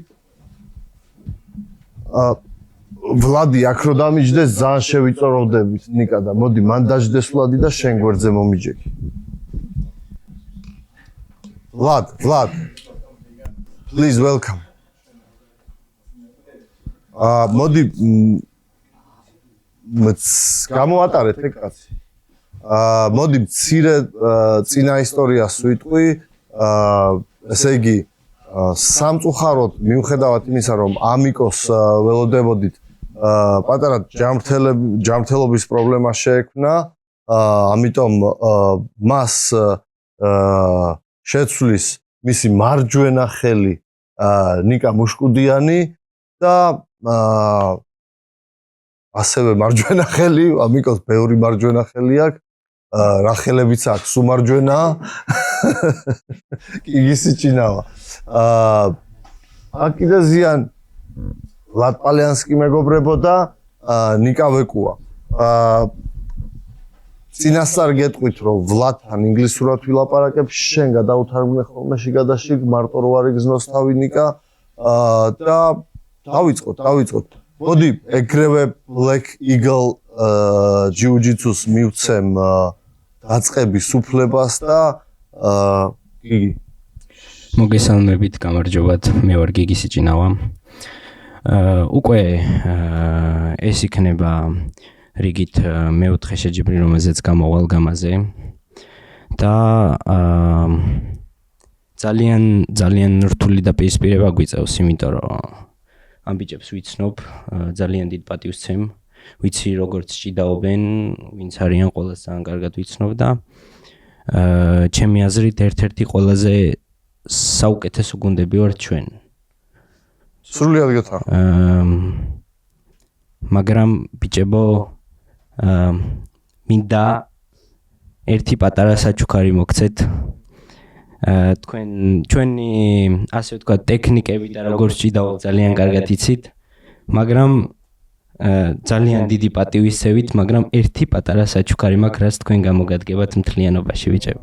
ვლადი აქ რო დამიჯდეს, ძალიან შევიწორულდებით ნიკა და მოდი მან დაждდეს ვლადი და შენ გვერდზე მომიჯექი. ვლად Please welcome. მოდი გამოატარეთ ეგ კაცი. მოდი მცირე წინა ისტორიას ვიტყვი. ესე იგი სამწუხაროდ მიუხედავად იმისა რომ ამიკოს ველოდებოდით პატარა ჯანმრთელობის პრობლემა შეექმნა, ამიტომ მას შეცვლის მისი მარჯვენა ხელი ნიკა მუშკუდიანი და ასევე მარჯვენა ხელი, ამიკოს ბევრი მარჯვენა ხელი აქვს, რა ხელებიც აქვს უმარჯვენა. იგისი ჭინავა. აქ ზიან ლატპალიანსკი მეგობრებო და ნიკა ვეკუა. წინასწარ გეტყვით რომ ვლადთან ინგლისურად ვილაპარაკებ, შენ გადაუთარგმნე ხოლმე შიგადაშიგ, მარტო რო არ იგზნოს თავი ნიკა და დავიწყოთ. მოდი ეგრევე Black Eagle Jiu-Jitsu-ს მივცემ დაწყების უფლებას და გიგი. მოგესალმებით, გამარჯობათ, მე ვარ გიგი სიჭინავა. უკვე ეს იქნება რიგით მეოთხე შეჯიბრი, რომელზეც გამოვალ გამაზე და ძალიან რთული დაპირისპირება გვიწევს, იმიტომ რომ ამ ბიჭებს ვიცნობ, ძალიან დიდ პატივს ვცემ, ვიცი როგორც ჭიდაობენ, ვინც არიან, ყველას ძალიან კარგად ვიცნობ და ჩემი აზრით ერთ-ერთი ყველაზე საუკეთესო გუნდები ვართ ჩვენ. სრულიად გეთახა. მაგრამ ბიჭებო, მინდა ერთი პატარა საჩუქარი მოგცეთ. ჩვენი ასე ვთქვათ ტექნიკები და როგორც ჭიდაობ ძალიან კარგად იცით, მაგრამ ძალიან დიდი პატივისცემით, მაგრამ ერთი პატარა საჩუქარი მაქვს, რაც თქვენ გამოგადგებათ მთლიანობაში, ბიჭებო.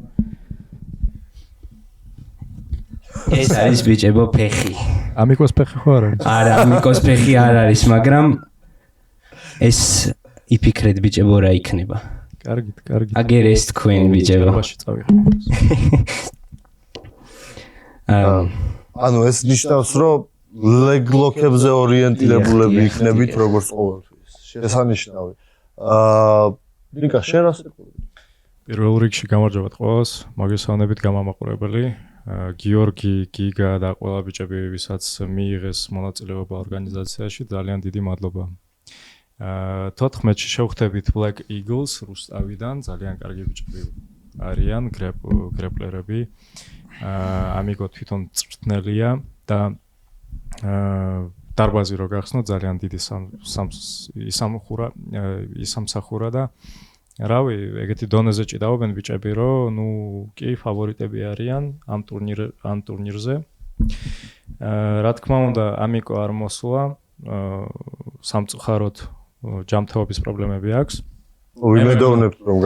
ეს არის ბიჭებო ფეხი. ამიკოს ფეხი ხო არ არის? არა, ამიკოს ფეხი არ არის, მაგრამ ეს იფიქრეთ ბიჭებო რა იქნება. კარგით. აგერ ეს თქვენ ბიჭებო. ანუ ეს ნიშნავს რომ ლეგლოკებზე ორიენტირებულები იქნებით როგორც ყოველთვის. შესანიშნავი. ნიკა, შენ რას ეკუთვნი? პირველ რიგში გამარჯობათ ყველას, მოგესალმებით გამამაყურებელი. გიორგი, გიგა და ყველა ბიჭები, ვისაც მიიღეს მონაწილეობა ორგანიზაციაში, ძალიან დიდი მადლობა. 14-ში შევხვდებით Black Eagles რუსთავიდან, ძალიან კარგი ბიჭები არიან, გრეპლერები. ამიგო თვითონ წვრთნელია და დარბაზი რო გახსნო, ძალიან დიდი ისამსახურა და რავი, ეგეთი დონეზე ჭიდაობენ ბიჭები, რომ კი ფავორიტები არიან ამ ტურნირზე. რა თქმა უნდა, ამიკო არ მოსულა, სამწუხაროდ ჯანმრთელობის პრობლემები აქვს. ვიმედოვნებთ რომ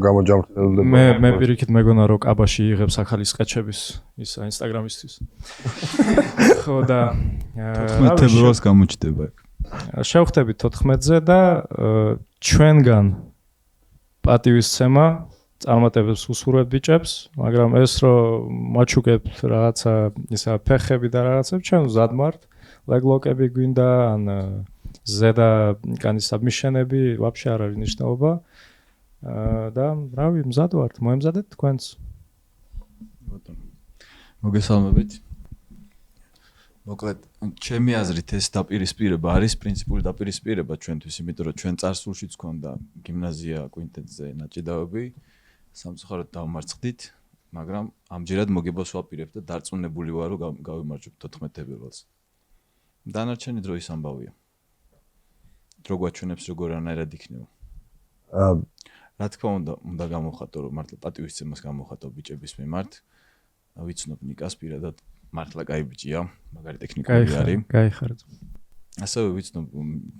გამოჯანმრთელდება. მე პირიქით მეგონა რომ კაბაში იღებს ახალი სკეჩების ისა ინსტაგრამისთვის. ხო და 14 თებერვალს გამოჩდება. შევხვდებით 14-ზე და ჩვენგან პატივისცემა წარმატებებს უსურვებთ ბიჭებს, მაგრამ ეს რომ მაჩუქებთ რაღაცა ისა ფეხები და რაღაცებს, ჩვენ ზადმართ, ლეგლოკები გვინდა, ან ზედა კანის საბმიშენები, ვაფშე არ არის ნიშნულობა. და რავი, მზად ვართ, მოემზადეთ თქვენც. მოგესალმებით. მოკლედ, ჩემი აზრით ეს დაპირისპირება არის პრინციპული დაპირისპირება ჩვენთვის, იმიტომ რომ ჩვენ წარსულშიც გვქონდა გიმნაზია კვინტეტზე ნაჭიდაობები, სამწუხაროდ დავმარცხდით, მაგრამ ამჯერად მოგებას ვაპირებთ და დარწმუნებული ვარ, რომ გავიმარჯვებთ 14 თებერვალს. დანარჩენი დრო ის ამბავია. დრო გვაჩვენებს როგორანაირად იქნება. რა თქმა უნდა გამოვხატო, რომ მართლა პატივისცემას გამოვხატო ბიჭების მიმართ. ვიცნობ ნიკას პირადად მართლა კაი ბიჭია, მაგარი ტექნიკური არის. კაი ხართ. ასევე ვიცნობ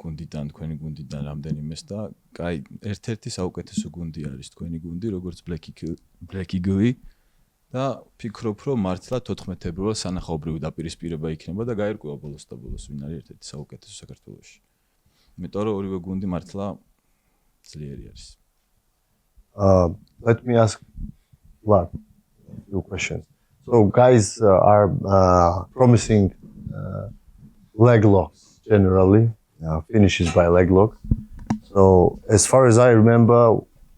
გუნდიდან, თქვენი გუნდიდან რამდენიმეს და კაი, ერთ-ერთი საუკეთესო გუნდი არის თქვენი გუნდი, როგორც Black Eagle და ფიქრობ, რომ მართლა 14 თებერვალს სანახაობრივი დაპირისპირება იქნება და გაერკვევა ბოლოს და ბოლოს ვინ არის ერთ-ერთი საუკეთესო საქართველოში. იმიტომ რომ ორივე გუნდი მართლა ძლიერი არის. Let me ask Vlad a few questions. So guys are promising leg locks generally, finishes by leg locks. So as far as I remember,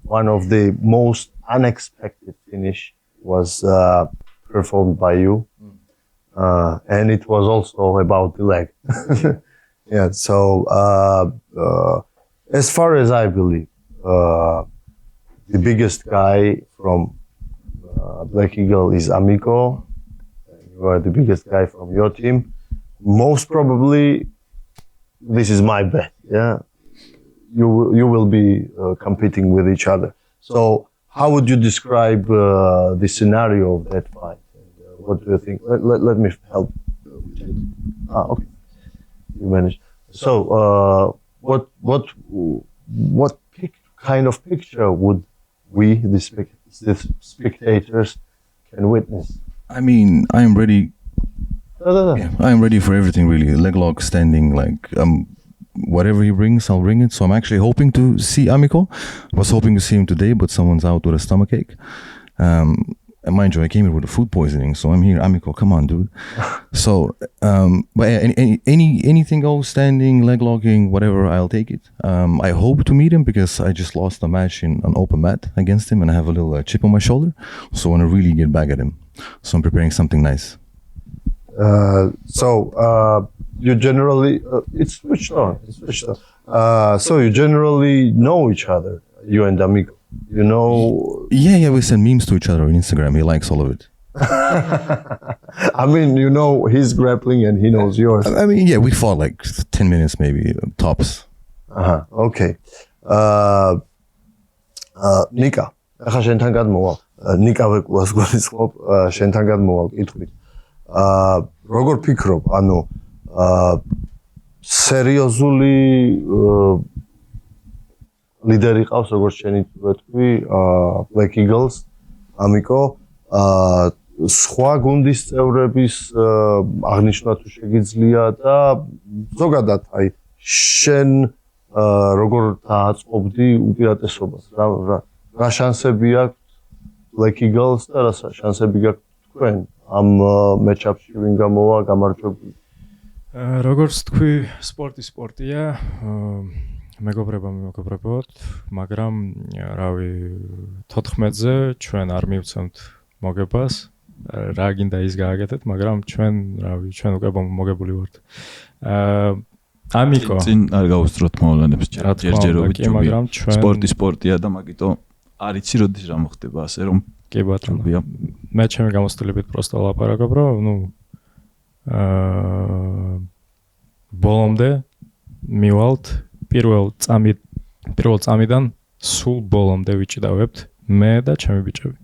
one of the most unexpected finish was performed by you, and it was also about the leg. Yeah. So as far as I believe, the biggest guy from Black Eagle is Amico. You are the biggest guy from your team. Most probably, this is my bet. Yeah, you will be competing with each other. So, how would you describe the scenario of that fight? And, what do you think? Let me help. Okay, you managed. So, what kind of picture would we, the spectators, can witness? I mean, I am ready. Yeah, I am ready for everything, really. Leg lock, standing, like whatever he brings, I'll bring it. So I'm actually hoping to see Amico. I was hoping to see him today, but someone's out with a stomachache. And mind you, I came here with a food poisoning, so I'm here. Amico, come on, dude. So, but yeah, anything goes, standing, leg locking, whatever, I'll take it. I hope to meet him because I just lost a match in an open mat against him, and I have a little chip on my shoulder. So I want to really get back at him. So I'm preparing something nice. You generally it's switched on. So you generally know each other, you and Amico. You know. Yeah, we send memes to each other on Instagram. He likes all of it. I mean, you know his grappling and he knows yours. I mean, yeah, we fought like 10 minutes maybe tops. Okay. Nika, ახლა შენთან გადმოვალ. ნიკა ვეკულას გვესწრობ, შენთან გადმოვალ კითხვით. როგორ ფიქრობ, ანუ სერიოზული ლიდერი ყავს, როგორც შენი თქვი, Black Eagles, Amico, სხვა გუნდის წევრების აღნიშნა თუ შეგიძლია და ზოგადად აი შენ როგორ დააწყობდი უპირატესობას, რა შანსები აქვს Black Eagles და რა შანსები გაქვთ თქვენ ამ მეჩაპში ვინ გამოვა გამარჯვებული? როგორც თქვი, სპორტია, მეგობრებოდ, მაგრამ რავი 14-ზე ჩვენ არ მივცემთ მოგებას, რა გინდა ის გააკეთეთ, მაგრამ ჩვენ უკვე მოგებული ვართ. Amico წინ არ გავუსწროთ მოვლენებს ჯერჯერობით, მაგრამ სპორტია და მაგიტო არ იცი როდის რა მოხდება, ასე რომ კი ბატონო. მე ჩემი გამოცდილებით პროსტა ლაპარაკობ, რომ ბოლომდე მივალთ პირველ წამიდან სულ ბოლომდე ვიჭიდავებთ მე და ჩემი ბიჭები.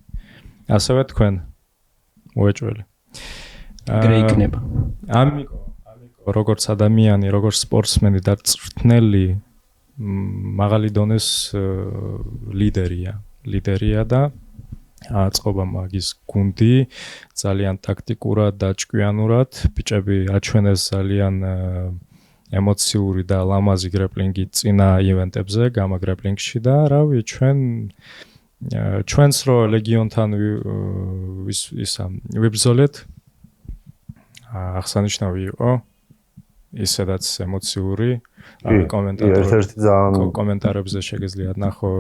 ასევე თქვენ მოეჭველი. გრეიქნება. Amico როგორც ადამიანი, როგორც სპორტსმენი და წვრთნელი მაღალი დონეს ლიდერია და აწყობა მაგის გუნდი ძალიან ტაქტიკურად და ჭკვიანურად ბიჭები აჩვენეს ძალიან ემოციური და ლამაზი გრეპლინგი წინა ივენტებზე, გამა გრეპლინგში და რავი ჩვენს რო ლეგიონთან ვიბრძოლეთ აღსანიშნავი იყო ისედაც ემოციური კომენტარებზე შეგიძლიათ ნახო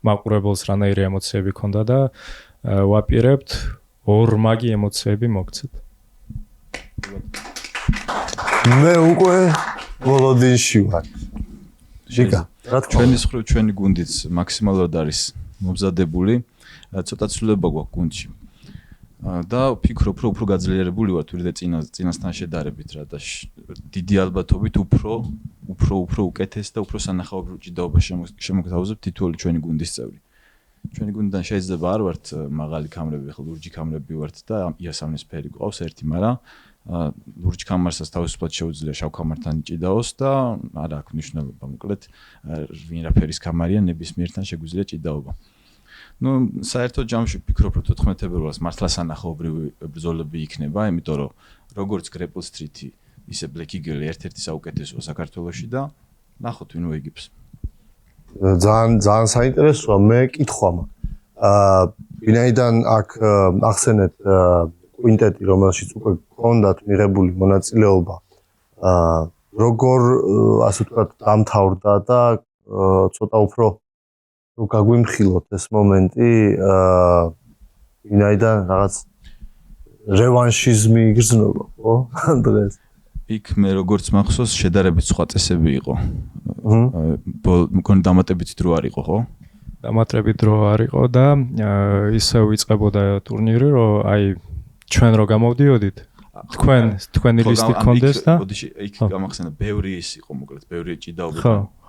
მაყურებელს რანაირი ემოციები ქონდა და ვაპირებთ ორმაგი ემოციები მოგცეთ. მე უკვე ბოლოდინში ვარ. შეკა, რა თქმა ჩვენი მხრივ ჩვენი გუნდიც მაქსიმალურად არის მომზადებული, ცოტა ცვლილება გვაქვს გუნდში. და ვფიქრობ, რომ უფრო გაძლიერებული ვართ ვიდრე წინასთან შედარებით რა და დიდი ალბათობით უფრო უკეთეს და უფრო სანახაობრივ ჭიდაობა შემოგთავაზებთ თითოეული ჩვენი გუნდის წევრი. ჩვენი გუნდიდან შეიძლება არ ვართ მაღალი კამრები, ხო ლურჯი კამრები ვართ და იასამნის ფერი გვყავს ერთი, მაგრამ ლურჯ კამარსაც თავისუფლად შეუძლია შავ კამართან ჭიდაოს და არა აქვს მნიშვნელობა, მოკლედ ვინ რა ფერის კამარია ნებისმიერთან შეგვიძლია ჭიდაობა. საერთოდ ჯამში ვფიქრობ, რომ 14 თებერვალს მართლა სანახაობრივი ბრძოლები იქნება, იმიტომ რომ როგორც Grapple Street-ი, ისე Black Eagle ერთ-ერთი საუკეთესოა საქართველოში და ნახოთ ვინ მოიგებს. ძალიან საინტერესოა, მე კითხვა მაქვს. ვინაიდან აქ ახსენეთ კვინტეტი, რომელშიც უკვე გქონდათ მიღებული მონაწილეობა, როგორ ასე ვთქვათ, დამთავრდა და ცოტა უფრო გაგვიმხილოთ ეს მომენტი, ვინაიდან რაღაც რევანშიზმი იგრძნობა, ხო? დღეს. იქ მე როგორც მახსოვს, შედარებით სხვა წესები იყო. მგონი დამატებითი დრო არ იყო, ხო? დამატებით დრო არ იყო და ისე ვიწყებოდა ტურნირი, რომ აი ჩვენ რო გამოვდიოდით, თქვენი ლისტი გქონდეს და იქ გამახსენდა, ბევრი ის იყო, მოკლედ, ბევრი ჭიდაობა.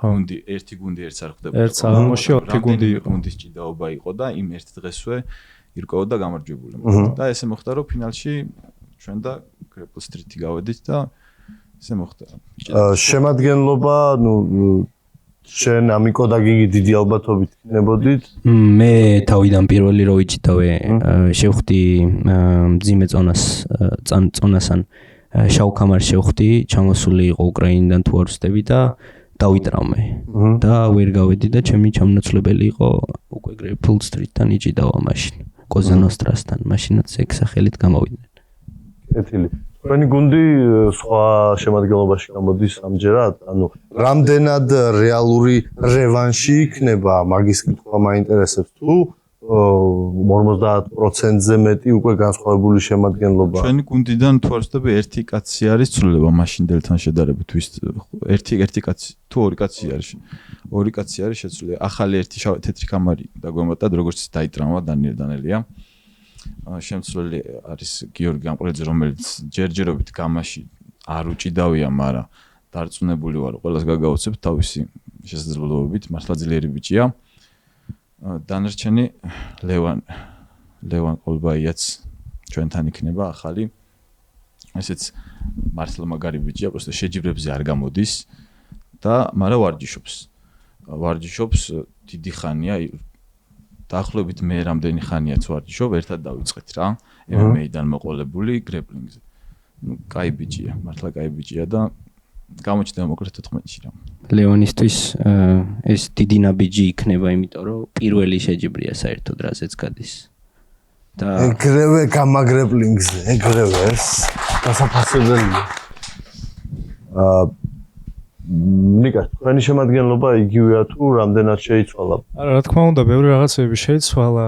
გუნდი, ერთი გუნდი ერთს არ ხვდებოდა. ერთ საღამოში 4 გუნდი იყო. გუნდის ჭიდაობა იყო და იმ ერთ დღესვე ირკვეოდა გამარჯვებული. და ესე მოხდა, რომ ფინალში ჩვენ და Grapple Street-ი გავედით და ესე მოხდა. შემადგენლობა, შენ ამიკო და გიგი დიდი ალბათობით იქნებოდით. მე თავიდან პირველი რო ვიჭიდავე, შევხვდი მძიმე წონასან შავ კამარს შევხვდი, ჩამოსული იყო უკრაინიდან თუ არ ვსდები და დავიტრამე. და ვერ გავედი და ჩემი ჩამონაცვლებელი იყო უკვე Grapple Street-თან იჭიდავა მაშინ, კოზა ნოსტრასთან, მაშინაც ეგ სახელით გამოვიდნენ. კეთილი. თქვენი გუნდი სხვა შემადგენლობაში გამოდის ამჯერად, ანუ რამდენად რეალური რევანში იქნება, მაგის კითხვა მაინტერესებს თუ 50%-ზე მეტი უკვე განსხვავებული შემადგენლობა. ჩვენი გუნდიდან თუ არ ვსდები, ერთი კაცი არის ცვლილება მაშინდელთან შედარებით, ერთი კაცი თუ ორი კაცი არის. ორი კაცი არის შეცვლილი. ახალი ერთი თეთრი კამარი დაგვემატა, როგორც დაიტრამვა დანიელია. შემცვლელი არის გიორგი გამყრელიძე, რომელიც ჯერჯერობით გამაში არ უჭიდავია, მაგრამ დარწმუნებული ვარ, ყველას გაგაოცებ თავისი შესაძლებლობებით, მართლა ძლიერი ბიჭია. დანარჩენი ლევან ყოლბაიაც ჩვენთან იქნება ახალი. ესეც მართლა მაგარი ბიჭია, просто შეჯიბრებზე არ გამოდის და მაგრამ ვარჯიშობს დიდი ხანია. დაახლოებით მე რამდენი ხანიაც ვარჯიშობ, ერთად დავიწყეთ რა. MMA-დან მოყოლებული გრეპლინგზე. კაი ბიჭია, მართლა კაი ბიჭია და გამოჩნდება მოკლედ 14-ში რა. ლეონისთვის ეს დიდი ნაბიჯი იქნება, იმიტომ რომ პირველი შეჯიბრია საერთოდ რაზეც გადის. და ეგრევე გამაგრეპლინგზე, ეგრევე ეს დასაფასებელია. ნიკა, თქვენი შემადგენლობა იგივეა თუ რამდენად შეიცვალა? არა, რა თქმა უნდა, ბევრი რაღაცები შეიცვალა.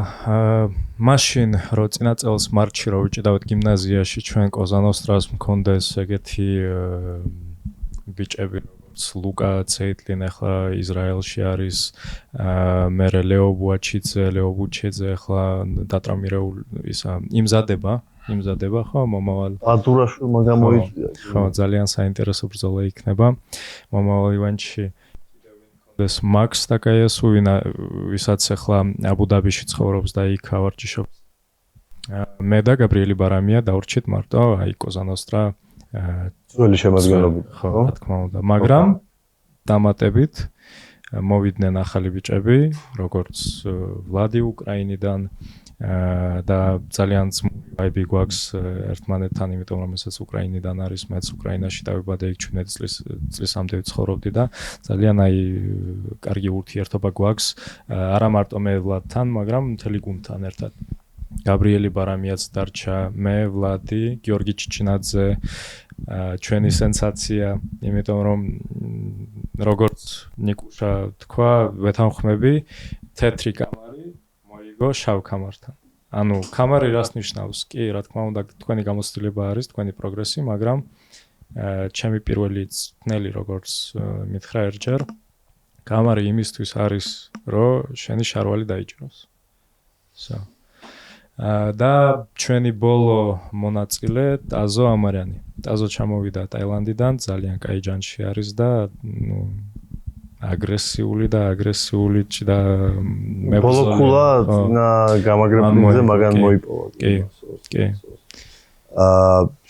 მაშინ რო წინა წელს მარტში რო ვიჭიდავთ გიმნაზიაში, ჩვენ კოზა ნოსტრას მქონდეს ეგეთი ბიჭები, როგორც ლუკა ცეიტლინ, ახლა ისრაელში არის, მერე ლეო ბუჩიძე, ახლა დატრამირებული ისა იმზადება ხო მომავალ ბადურაშვილმა გამოიწვია. ხო, ძალიან საინტერესო ბრძოლა იქნება მომავალ ივანში. ეს მაქს დაკაიასუ, ვისაც ახლა აბუ-დაბიში ცხოვრობს და იქ ავარჯიშობს. მე და გაბრიელი ბარამია დავრჩით მარტო აი კოზა ნოსტრა ძველი შემადგენლობით, ხო, რა თქმა უნდა, მაგრამ დამატებით მოვიდნენ ახალი ბიჭები, როგორც ვლადი უკრაინიდან და ძალიან ვაიბი გვაქვს ერთმანეთთან, იმიტომ რომ ესაც უკრაინიდან არის, მეც უკრაინაში დავიბადე, იქ 17 წლისამდე ვცხოვრობდი და ძალიან აი კარგი ურთიერთობა გვაქვს, არა მარტო მე ვლადთან, მაგრამ მთელი გუნდთან ერთად. გაბრიელი ბარამიაც დარჩა, მე ვლადი, გიორგი ჩიჩინაძე, ჩვენი სენსაცია, იმიტომ რომ როგორც ნიკუშა თქვა, ვეთანხმები, თეთრი კამარი მოიგო შავ კამართან. ანუ კამარი რას ნიშნავს? კი, რა თქმა უნდა, თქვენი გამოცდილება არის, თქვენი პროგრესი, მაგრამ ჩემი პირველი წნელი როგორც მითხრა ერჯერ, კამარი იმისთვის არის, რომ შენი შარვალი დაიჭროს. და ჩვენი ბოლო მონაწილე ტაზო ამარიანი. ტაზო ჩამოვიდა ტაილანდიდან, ძალიან კაი ჯანში არის და აგრესიული და ბოლოკულა გამაგრებულზე მაგან მოიპოვა. კი.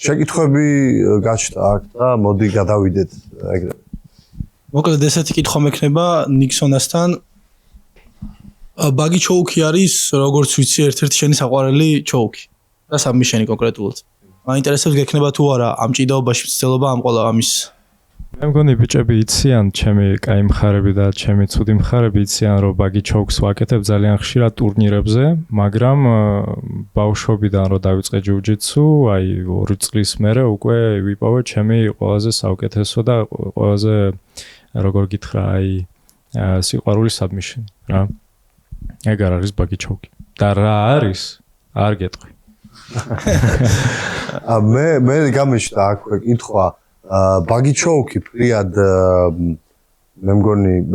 შეკითხვები გაჩნდა აქ და მოდი გადავიდეთ ეგრევე. მოკლედ ესეთი კითხვა მექნება ნიქსონასთან. ბაგი ჩოუკი არის, როგორც ვიცი, ერთ-ერთი შენი საყვარელი ჩოუკი. და სამი შენი კონკრეტულად. მაინტერესებს გექნება თუ არა ამ ჭიდაობაში მცდელობა ამ ყველა ამის მე მგონი ბიჭები იციან ჩემი კაი მხარები და ჩემი ცუდი მხარები იციან რომ ბაგი ჩოუქს ვაკეთებ ძალიან ხშირად ტურნირებზე, მაგრამ ბავშვობიდან რომ დავიწყე ჯიუ-ჯიტსუ, აი 2 წლის მერე უკვე ვიპოვე ჩემი ყველაზე საუკეთესო და ყველაზე როგორ გითხრა, აი სიყვარული submission რა. ეგ არ არის ბაგი ჩოუქი. და რა არის? არ გეტყვი. მე გამიშთა აქვე კითხვა ბაგი ჩოუქი ფრიად მე მგონი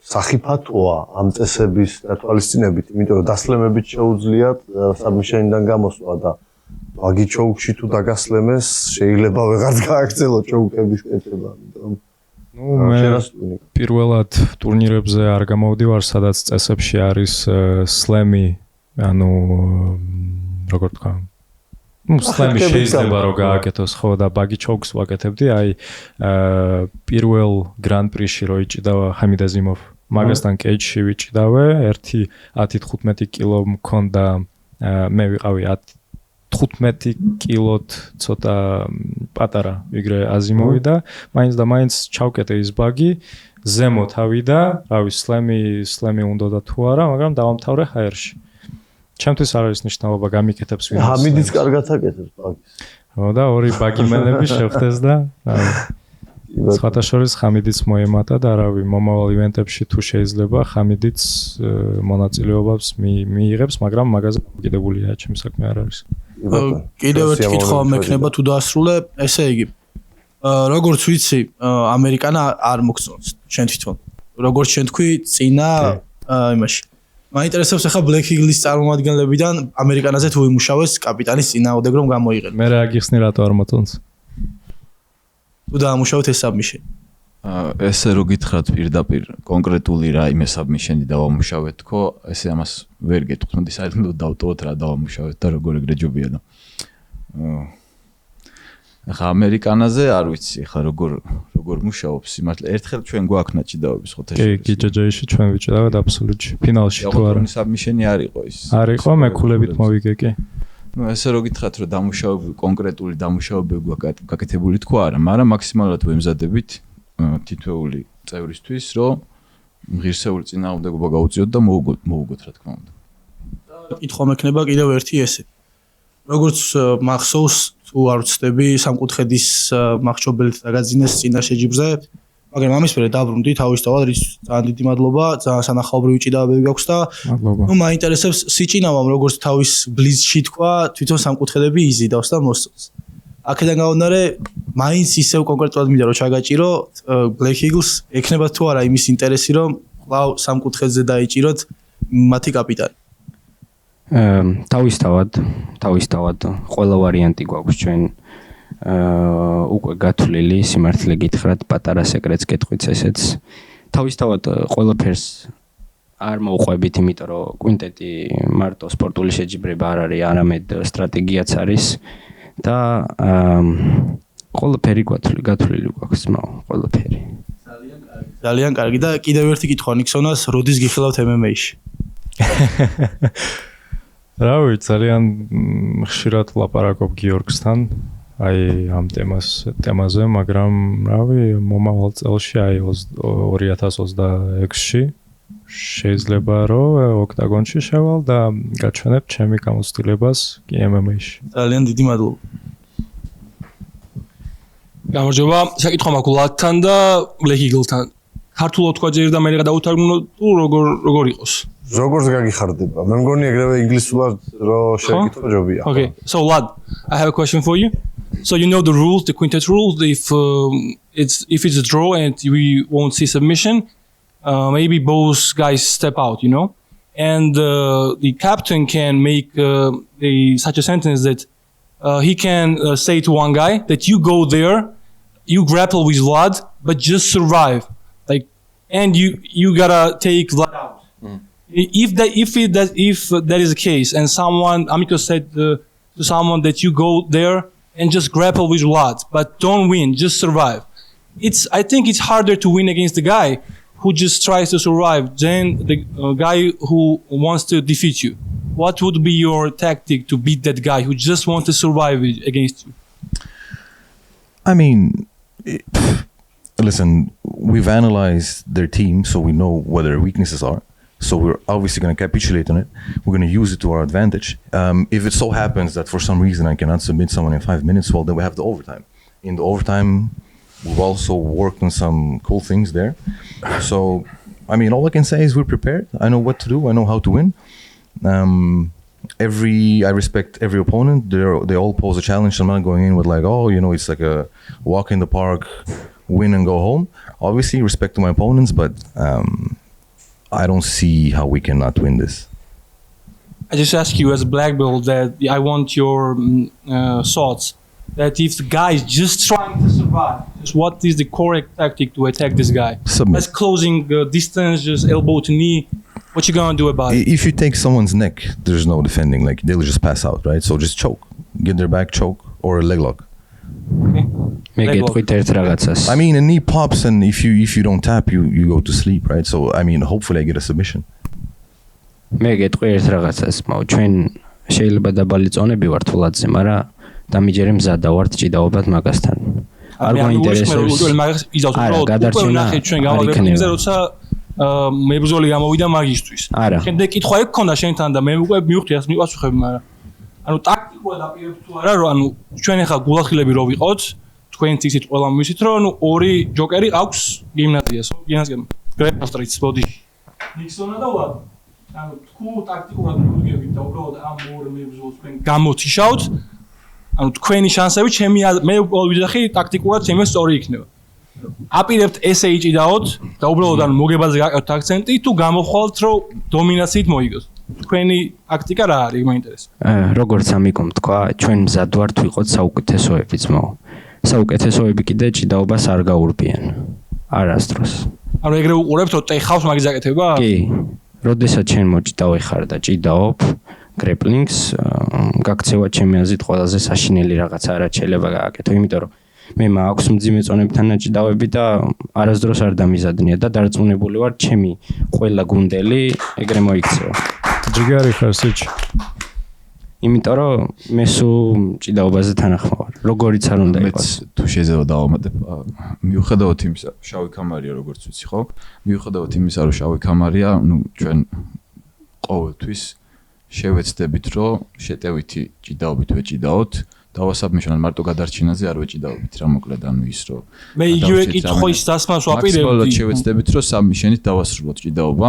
სახიფათოა ამ წესების დათვალისწინებით, იმიტომ რომ დასლემებით შეუძლიათ საბმიშენიდან გამოსვლა და ბაგი ჩოუქში თუ დაგასლემეს შეიძლება ვეღარც გააგრძელო ჩოუქების კეთება, ამიტომ მე პირველად ტურნირებზე არ გამოვდივარ, სადაც წესებში არის სლემი, ანუ როგორ თქვა სლემი შეიძლება რომ გააკეთოს, ხო და ბაგი ჩოუქს ვაკეთებდი, აი პირველ გრან პრიში რო იჭიდავა ჰამიდ აზიმოვ, მაგასთან კეიჯში ვიჭიდავე, 10-15 კილო მქონდა, მე ვიყავი 15 კილოთ ცოტა პატარა ვიგრე აზიმოვი და მაინც ჩავკეტე ის ბაგი, ზემოთ ავიდა, რავი სლემი უნდა და თუ არა, მაგრამ დავამთავრე ჰაერში. ჩემთვის არ არის ნიშნულობა გამიკეთებს ვინმე. ჰამიდიც კარგად აკეთებს ბაგის. ხო და 2 ბაგიმელები შევხვდეს და სხვათა შორის ხამიდიც მოემატა და რავი მომავალ ივენტებში თუ შეიძლება ხამიდიც მონაწილეობას მიიღებს, მაგრამ მაგაზე გიდებულია ჩემი საქმე არ არის. კიდევ ერთი კითხვა მექნება თუ დაასრულე, ესე იგი როგორც ვიცი, ამერიკანა არ მოგწონს შენ თვითონ. როგორც შენ თქვი, წინა იმაში. მაინტერესებს ახლა Black Eagles წარმომადგენლებიდან ამერიკანაზე თუ იმუშავეს კაპიტანის წინააღმდეგ რომ გამოიყენო. მე რა აგიხსნი რატო არ მოწონს? თუ დაამუშავეთ ეს submission. ესე რო გითხრათ პირდაპირ კონკრეტული რა იმე submission-ი დავამუშავეთ თქო, ესე ამას ვერ გეტყვით, მოდი საერთოდ დავტოვოთ რა დავამუშავეთ და როგორ ეგრე ჯობია და ახლა ამერიკანაზე არ ვიცი, ახლა როგორ მუშაობს, იმართლა ერთხელ ჩვენ გვაქვს ჭიდაობის ხო თეში. კი, GJJ-ში ჩვენ ვიჭიდავთ აბსოლუტში. ფინალში თუ არა. submission-ი არ იყო ის. არ იყო, მე ქულებით მოვიგე კი. ნუ ესე რო გითხრათ რომ დამუშავებული კონკრეტული დამუშავებები გვაქვს გაკეთებული თქო არა, მაგრამ მაქსიმალურად ვემზადებით თითოეული წევრისთვის, რომ ღირსეული წინააღმდეგობა გაუწიოთ და მოუგოთ რა თქმა უნდა. კითხვა მექნება კიდევ ერთი ესე. როგორც მახსოვს თუ არ ვცდები სამკუთხედის მახჩობელით დაგაძინეს წინა შეჯიბრზე, მაგრამ ამის მერე დაბრუნდი თავისთავად, რის ძალიან დიდი მადლობა, ძალიან სანახაობრივი ჭიდაობები გაქვს და ნუ მაინტერესებს სიჭინავამ როგორც თავის ბლიზში თქვა, თვითონ სამკუთხედები იზიდავს და მოსწონს. აქედან გამომდინარე, მაინც ისევ კონკრეტულად მინდა რომ ჩაგაჭირო Black Eagles ექნება თუ არა იმის ინტერესი რომ ყავ სამკუთხედზე დაიჭიროთ მათი კაპიტანი. თავისთავად ყველა ვარიანტი გვაქვს ჩვენ უკვე გათვლილი, სიმართლე გითხრათ, პატარა სეკრეტს გეტყვით ესეც. თავისთავად ყველაფერს არ მოუყვებით, იმიტომ რომ კვინტეტი მარტო სპორტული შეჯიბრება არ არის, არამედ სტრატეგიაც არის და ყველაფერი გათვლილი გვაქვს, ყველაფერი. ძალიან კარგი და კიდევ ერთი კითხვა ნიქსონას, როდის გიხილავთ MMA-ში? რავი, ძალიან ხშირად ვლაპარაკობ გიორგსთან, აი ამ თემაზე, მაგრამ რავი, მომავალ წელში, აი 2026-ში შეიძლება რომ ოქტაგონში შევალ და გაჩვენებ ჩემი გამოცდილებას კი MMA-ში. ძალიან დიდი მადლობა. გამარჯობა, საკითხვა მაქვს ლათთან და Black Eagle-თან. ქართულად თქვა ჯერ და მე გადავუთარგმნო თუ როგორ იყოს? როგორც გაგიხარდება. მე მგონი ეგრევე ინგლისურად რო შეგიკითხო ჯობია. Okay, so Lad, I have a question for you. So you know the rules, the quintet rules. If it's a draw and we won't see submission, maybe both guys step out, you know, and the captain can make such a sentence that he can say to one guy that you go there, you grapple with Vlad, but just survive, like, and you gotta take Vlad out. If that is the case, and Amico said to someone that you go there and just grapple with Vlad, but don't win, just survive. I think it's harder to win against the guy who just tries to survive than the guy who wants to defeat you. What would be your tactic to beat that guy who just wants to survive against you? I mean, Listen, we've analyzed their team, so we know what their weaknesses are. So we're obviously going to capitulate on it. We're going to use it to our advantage. If it so happens that for some reason I cannot submit someone in 5 minutes, well, then we have the overtime. In the overtime, we've also worked on some cool things there. So, I mean, all I can say is we're prepared. I know what to do. I know how to win. I respect every opponent. They all pose a challenge. I'm not going in with like, oh, you know, it's like a walk in the park, win and go home. Obviously, respect to my opponents, but I don't see how we cannot win this. I just ask you as a black belt that I want your thoughts. That if the guy is just trying to survive, just what is the correct tactic to attack this guy? Submit. That's closing the distance, just elbow to knee. What you gonna do about it? If you take someone's neck, there's no defending. Like they'll just pass out, right? So just choke, get their back choke or a leg lock. I mean, a knee pops, and if you don't tap, you go to sleep, right? So I mean, hopefully I get a submission. მე გეტყვი ერთ რაღაცას, მაგრამ ჩვენ შეიძლება დაბალი წონები ვართ ვლადზე, მაგრამ დამიჯერე მზად დავართ ჭიდაობად მაგასთან. არ გვაინტერესებს. არა, გადარჩენა ჩვენ გავაგებინზე, როცა მებრძოლი გამოვიდა მაგისტვის. შემდეგ კითხვა ეგ ქონდა შენთან და მე უკვე მივხვდი azt მიპასუხები, მაგრამ ანუ ტაქტიკურად აპირებ თუ არა, რომ ანუ ჩვენ ახლა გულახილები რო ვიყოთ, თქვენც ისეთ ყველა მივისით, რომ ანუ ორი ჯოკერი აქვს გიმნაზიას, გიმნაზიამ. გრეპასტრიც ბოდი. ნიქსონა და ვარ. ანუ თქვენ ტაქტიკურად მივიგებით და უბრალოდ ამ ორ მებრძოლს თქვენ გამოთიშავთ. ანუ თქვენი შანსები ჩემი მე ვიძახი ტაქტიკურად ჩემი სწორი იქნება. აპირებთ ესე იჭიდაოთ და უბრალოდ ანუ მოგებაზე გაკეთოთ აქცენტი თუ გამოვხვალთ რომ დომინაციით მოიგოს. თქვენი ტაქტიკა რა არის მაინტერესებს. როგორც ამიკომ თქვა, ჩვენ მზად ვართ ვიყოთ საუკეთესოები ძმაო. საუკეთესოები კიდე ჭიდაობას არ გაურბიან. არასდროს. ანუ ეგრე უყურებთ რომ ტეხავს მაგის აკეთება? კი. როდესაც შენ მოჭიდავი ხარ და ჭიდაობ გრეპლინგს, გაქცევა ჩემი აზრით ყველაზე საშინელი რაღაცა რაც შეიძლება გააკეთო, იმიტომ რომ მე მაქვს მძიმე წონებთან ნაჭიდავები და არასდროს არ დამიზადნია და დარწმუნებული ვარ ჩემი ყველა გუნდელი ეგრე მოიქცევა. ჯიგარი ხარ სიჩ. იმიტომ რომ მე სულ ჭიდაობაზე თანახმა ვარ. როგორიც არ უნდა იყოს. თუ შეიძლება დავამატებ, მიუხედავად იმისა, შავი კამარია როგორც ვიცი, ხო? მიუხედავად იმისა, რომ შავი კამარია, ну ჩვენ ყოველთვის შევეცდებით, რომ შეტევითი ჭიდაობით ვეჭიდაოთ. დავასაბმიშნოთ მარტო გადარჩენაზე არ ვეჭიდაობით რა მოკლედ ანუ ის რომ მე იგივე კითხვის დასმას ვაპირებდი. მაქსიმალურად შევეცდებით რომ საბმიშნით დავასრულოთ ჭიდაობა.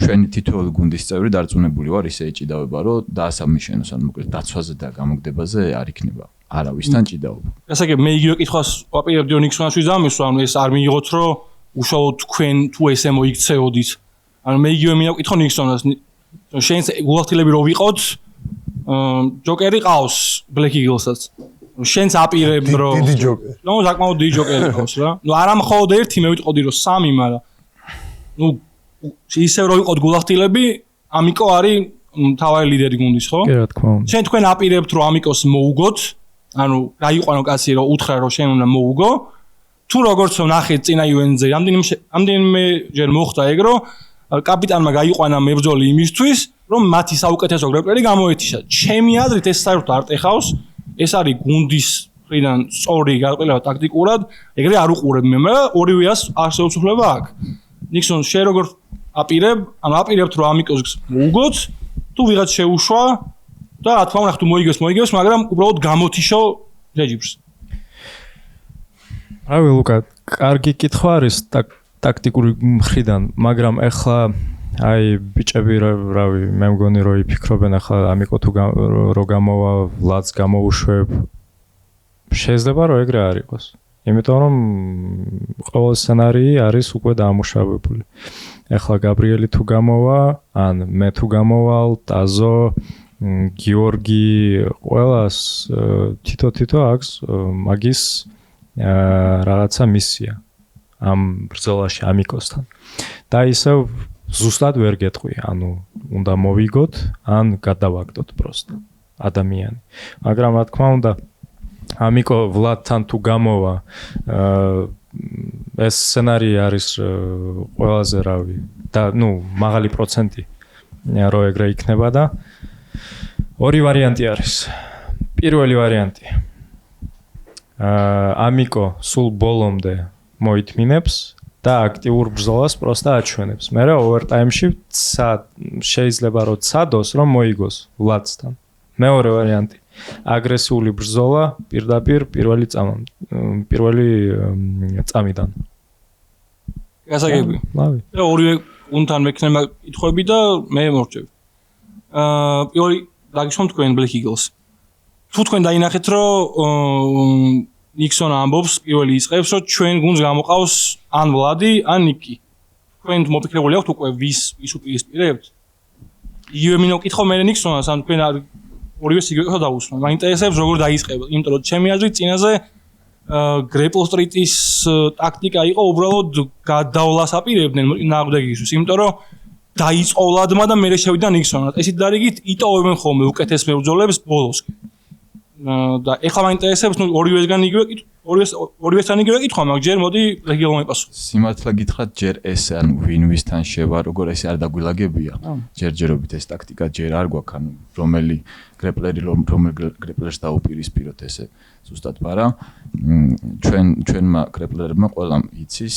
ჩვენი თითოეული გუნდის წევრი დარწმუნებული ვარ ისე ეჭიდავება რომ დაასაბმიშნოს ანუ მოკლედ დაცვაზე და გამოგდებაზე არ იქნება არავისთან ჭიდაობა. ასე კი მე იგივე კითხავს ვაპირებდი რომ ნიქსონას ვიზამისვა ანუ ეს არ მიიღოთ რომ უშუალოდ თქვენ თუ ესე მოიქცეოდით. ანუ მე იგივე მინავკითხო ნიქსონას შენ გულახდილები რო ვიყოთ ჯოკერი ყავს ბლეკ იგილსაც. შენც აპირებ რომ დიდი ჯოკერი. ნუ საკმაოდ დიდი ჯოკერი ყავს რა. ნუ არა მხოლოდ ერთი მე ვიტყოდი რომ სამი, მაგრამ ნუ ისევ რო ვიყოთ გულახდილები, ამიკო არის მთავარი ლიდერი გუნდის, ხო? კი რა თქმა უნდა. შენ თქვენ აპირებთ რომ ამიკოს მოუგოთ, ანუ გაიყვანო კაცი რომ უთხრა რომ შენ უნდა მოუგო. თუ როგორც ნახეთ წინა ივენზე, ამდენიმე ჯერ მოხდა ეგ რომ კაპიტანმა გაიყვანა მებრძოლი იმისთვის რომ მათი საუკეთესო გრეპლერი გამოეთიშა. ჩემი აზრით ეს საერთოდ არ ტეხავს. ეს არის გუნდის მხრიდან სწორი გარკვევა ტაქტიკურად. ეგრე არ უყურებ მე, მაგრამ ორივეას არსებობს უფლება აქვს. ნიქსონ შენ როგორ აპირებ, ანუ აპირებთ რომ ამიკოს მოუგოთ, თუ ვიღაც შეუშვა და რა თქმა უნდა თუ მოიგებს, მაგრამ უბრალოდ გამოთიშო რეჯიმს. რავი ლუკა, კარგი კითხვა არის ტაქტიკური მხრიდან, მაგრამ ეხლა აი ბიჭები რავი მე მგონი რომ იფიქრობენ ახლა ამიკო თუ რო გამოვა ვლადს გამოუშვებ შეიძლება რომ ეგრე არ იყოს იმიტომ რომ ყოველ სცენარი არის უკვე დამუშავებული ახლა გაბრიელი თუ გამოვა ან მე თუ გამოვალ ტაზო გიორგი ყველას თითო აქვს მაგის რაღაცა მისია ამ ბრძოლაში ამიკოსთან და ისევ ზუსტად ვერ გეტყვი, ანუ უნდა მოვიგოთ, ან გადავაგდოთ პროსტა ადამიანი. მაგრამ რა თქმა უნდა, ამიკო ვლადთან თუ გამოვა, ეს სცენარი არის ყველაზე რავი და ნუ მაღალი პროცენტი რო ეგრე იქნება და ორი ვარიანტი არის. პირველი ვარიანტი. ამიკო სულ ბოლომდე მოითმინებს და აქტიურ ბრძოლას პროსტა აჩვენებს. მე ოვერტაიმში შეიძლება რომ ცადოს რომ მოიგოს ვლადსთან. მეორე ვარიანტი აგრესიული ბრძოლა პირდაპირ პირველი წამიდან. გასაგები. და ორივე უნთან მექნება კითხვები და მე მორჩები. პირველი დაგიშვამ თქვენ Black Eagles. თუ თქვენ დაინახეთ რომ ნიქსონი ამბობს პირველი იწყებს რომ ჩვენ გუნდს გამოყავს ან ვლადი ან ნიკი. თქვენ მოფიქრებული აქვთ უკვე ვის უპირისპირებთ? იგივე მინო კითხო მე ნიქსონას ან თქვენ ორივე სიგრეტო დაუსვან. მაინტერესებს როგორ დაიწყება, იმიტომ რომ ჩემი აზრით წინაზე Grapple Street-ის ტაქტიკა იყო უბრალოდ გადავლასაპირებდნენ ნაგვდეგისთვის, იმიტომ რომ დაიწყო ვლადმა და მერე შევიდა ნიქსონად. ესეთ დარიგით იტოვებენ ხოლმე უკეთეს მებრძოლებს ბოლოსკენ. და ეხლა მაინტერესებს ორივესგან ორივესთან იგივე კითხვა, მაგრამ ჯერ მოდი რეგიონალ მიპასუხო. სიმართლე გითხრათ, ჯერ ეს ან ვინვისთან შევა, როგორ ეს არ დაგვილაგებია. ჯერჯერობით ეს ტაქტიკა ჯერ არ გვაქვს, ანუ რომელი გრეპლერს დაუპირისპიროთ ესე ზუსტად, მაგრამ ჩვენმა გრეპლერებმა ყველამ იცის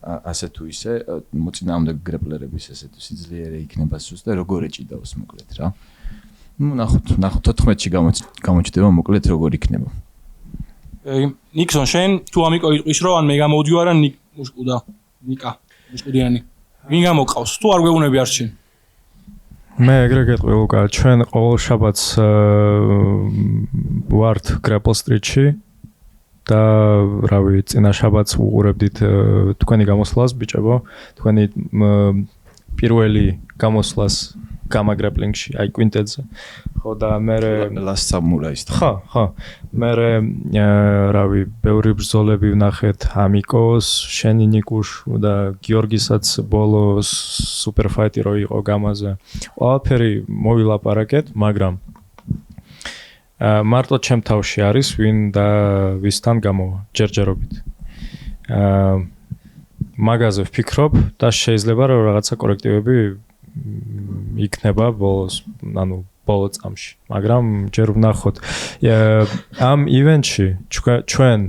ასე თუ ისე მოწინააღმდეგე გრეპლერების ესე სიძლიერე იქნება სუსტ და როგორ ეჭიდავს მოკლედ რა. ნახოთ 14-ში გამოჩდება მოკლედ როგორ იქნება. ნიქსონ შენ თუ ამიკო იტყვის რომ ან მე გამოვდივარ ან მუშკუდა ნიკა მუშკუდიანი ვინ გამოყავს თუ არ გვეუბნები არჩენ მე ეგრე გეტყვი ლუკა ჩვენ ყოველ შაბათს ვართ Grapple Street-ში და რავი წინა შაბათს უყურებდით თქვენი გამოსვლას ბიჭებო თქვენი პირველი გამოსვლას Gamma Grappling-ში, აი Quintet-ზე. ხო და მე Last Samurai-ს. ხო. მე რავი, ბევრი ბრძოლები ვნახეთ ამიკოს, შენი ნიკუშ და გიორგისაც ბოლო super fight-ი რო იყო გამაზე. ყველაფერი მოვილაპარაკეთ, მაგრამ მარტო ჩემ თავში არის ვინ და ვისთან გამოვა ჯერჯერობით. მაგაზე ვფიქრობ და შეიძლება რომ რაღაცა კორექტივები იქნება ბოლოს, ანუ ბოლო წამში, მაგრამ ჯერ ვნახოთ. ამ ივენტში ჩვენ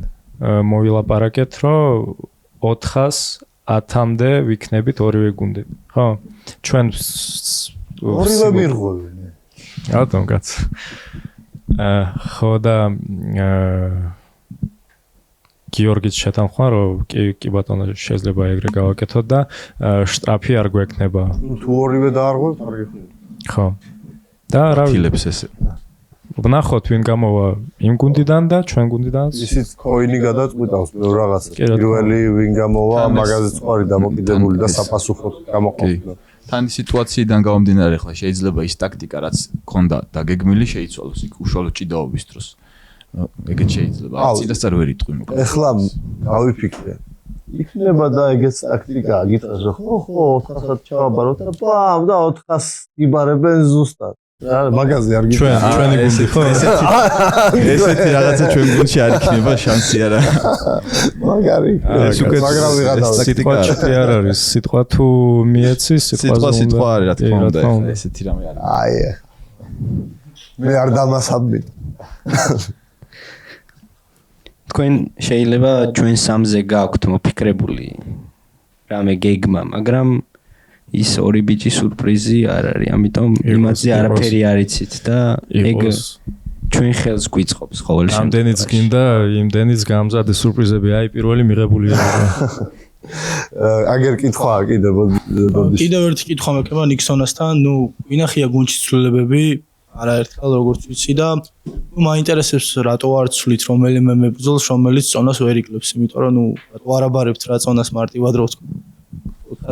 მოვილაპარაკეთ, რომ 410-მდე ვიქნებით ორივე გუნდები. ხო? ჩვენ ორივე მირღვევენ. რატომ კაც? ხო და გიორგიც შეთანხმა რომ კი ბატონო შეიძლება ეგრე გავაკეთოთ და შტრაფი არ გვექნება. თუ ორივე დაარღვევთ, არ გექნება. ხო. და რა ფილებს ესე. ვნახოთ ვინ გამოვა იმ გუნდიდან და ჩვენ გუნდიდან. ისიც კოინი გადაწყვეტავს ბევრ რაღაცას. პირველი ვინ გამოვა, მაგაზე წვარი დამოკიდებული და საფასუხოდ გამოყოფნა. თან სიტუაციიდან გამომდინარე ხლა შეიძლება ის ტაქტიკა რაც ქონდა დაგეგმილი შეიცვალოს იქ უშუალო ჭიდაობის დროს. ეგეც შეიძლება. წინასწარ ვერ იტყვი მოკლედ. ეხლა გავიფიქრე. იქნება და ეგეც ტაქტიკაა, გიტყვას რომ ხო 400 ჩავაბაროთ და ბამ და 400 იბარებენ ზუსტად. მაგაზე არ გიტყვი. ჩვენი გუნდი ხო ესეთი რაღაცა ჩვენ გუნდში არ იქნება შანსი არა. მაგარი. მაგრამ ვიღადა სიტყვაში არ არის. სიტყვა თუ მიეცის, სიტყვა არის რა თქმა უნდა. ესეთი რამე არის. აი. მე არ დამასაბმით. თქვენ შეიძლება ჩვენ სამზე გაქვთ მოფიქრებული რამე გეგმა, მაგრამ ის ორი ბიჭი სურპრიზი არ არის, ამიტომ იმაზე არაფერი არ იცით და ეგ ჩვენ ხელს გვიწყობს ყოველ შემთხვევაში. ამდენიც გინდა, იმდენიც გამზადე სურპრიზები, აი პირველი მიღებულია. აგერ კითხვაა კიდევ კიდევ ერთი კითხვა მექნება ნიქსონასთან, ნუ ვინახია გუნდში ცვლილებები არაერთხელ როგორც ვიცი და მაინტერესებს რატო არ ცვლით რომელიმე მებრძოლს რომელიც წონას ვერ იკლებს, იმიტომ რომ ნუ რატო არ აბარებთ რა წონას მარტივად რო ვთქვა.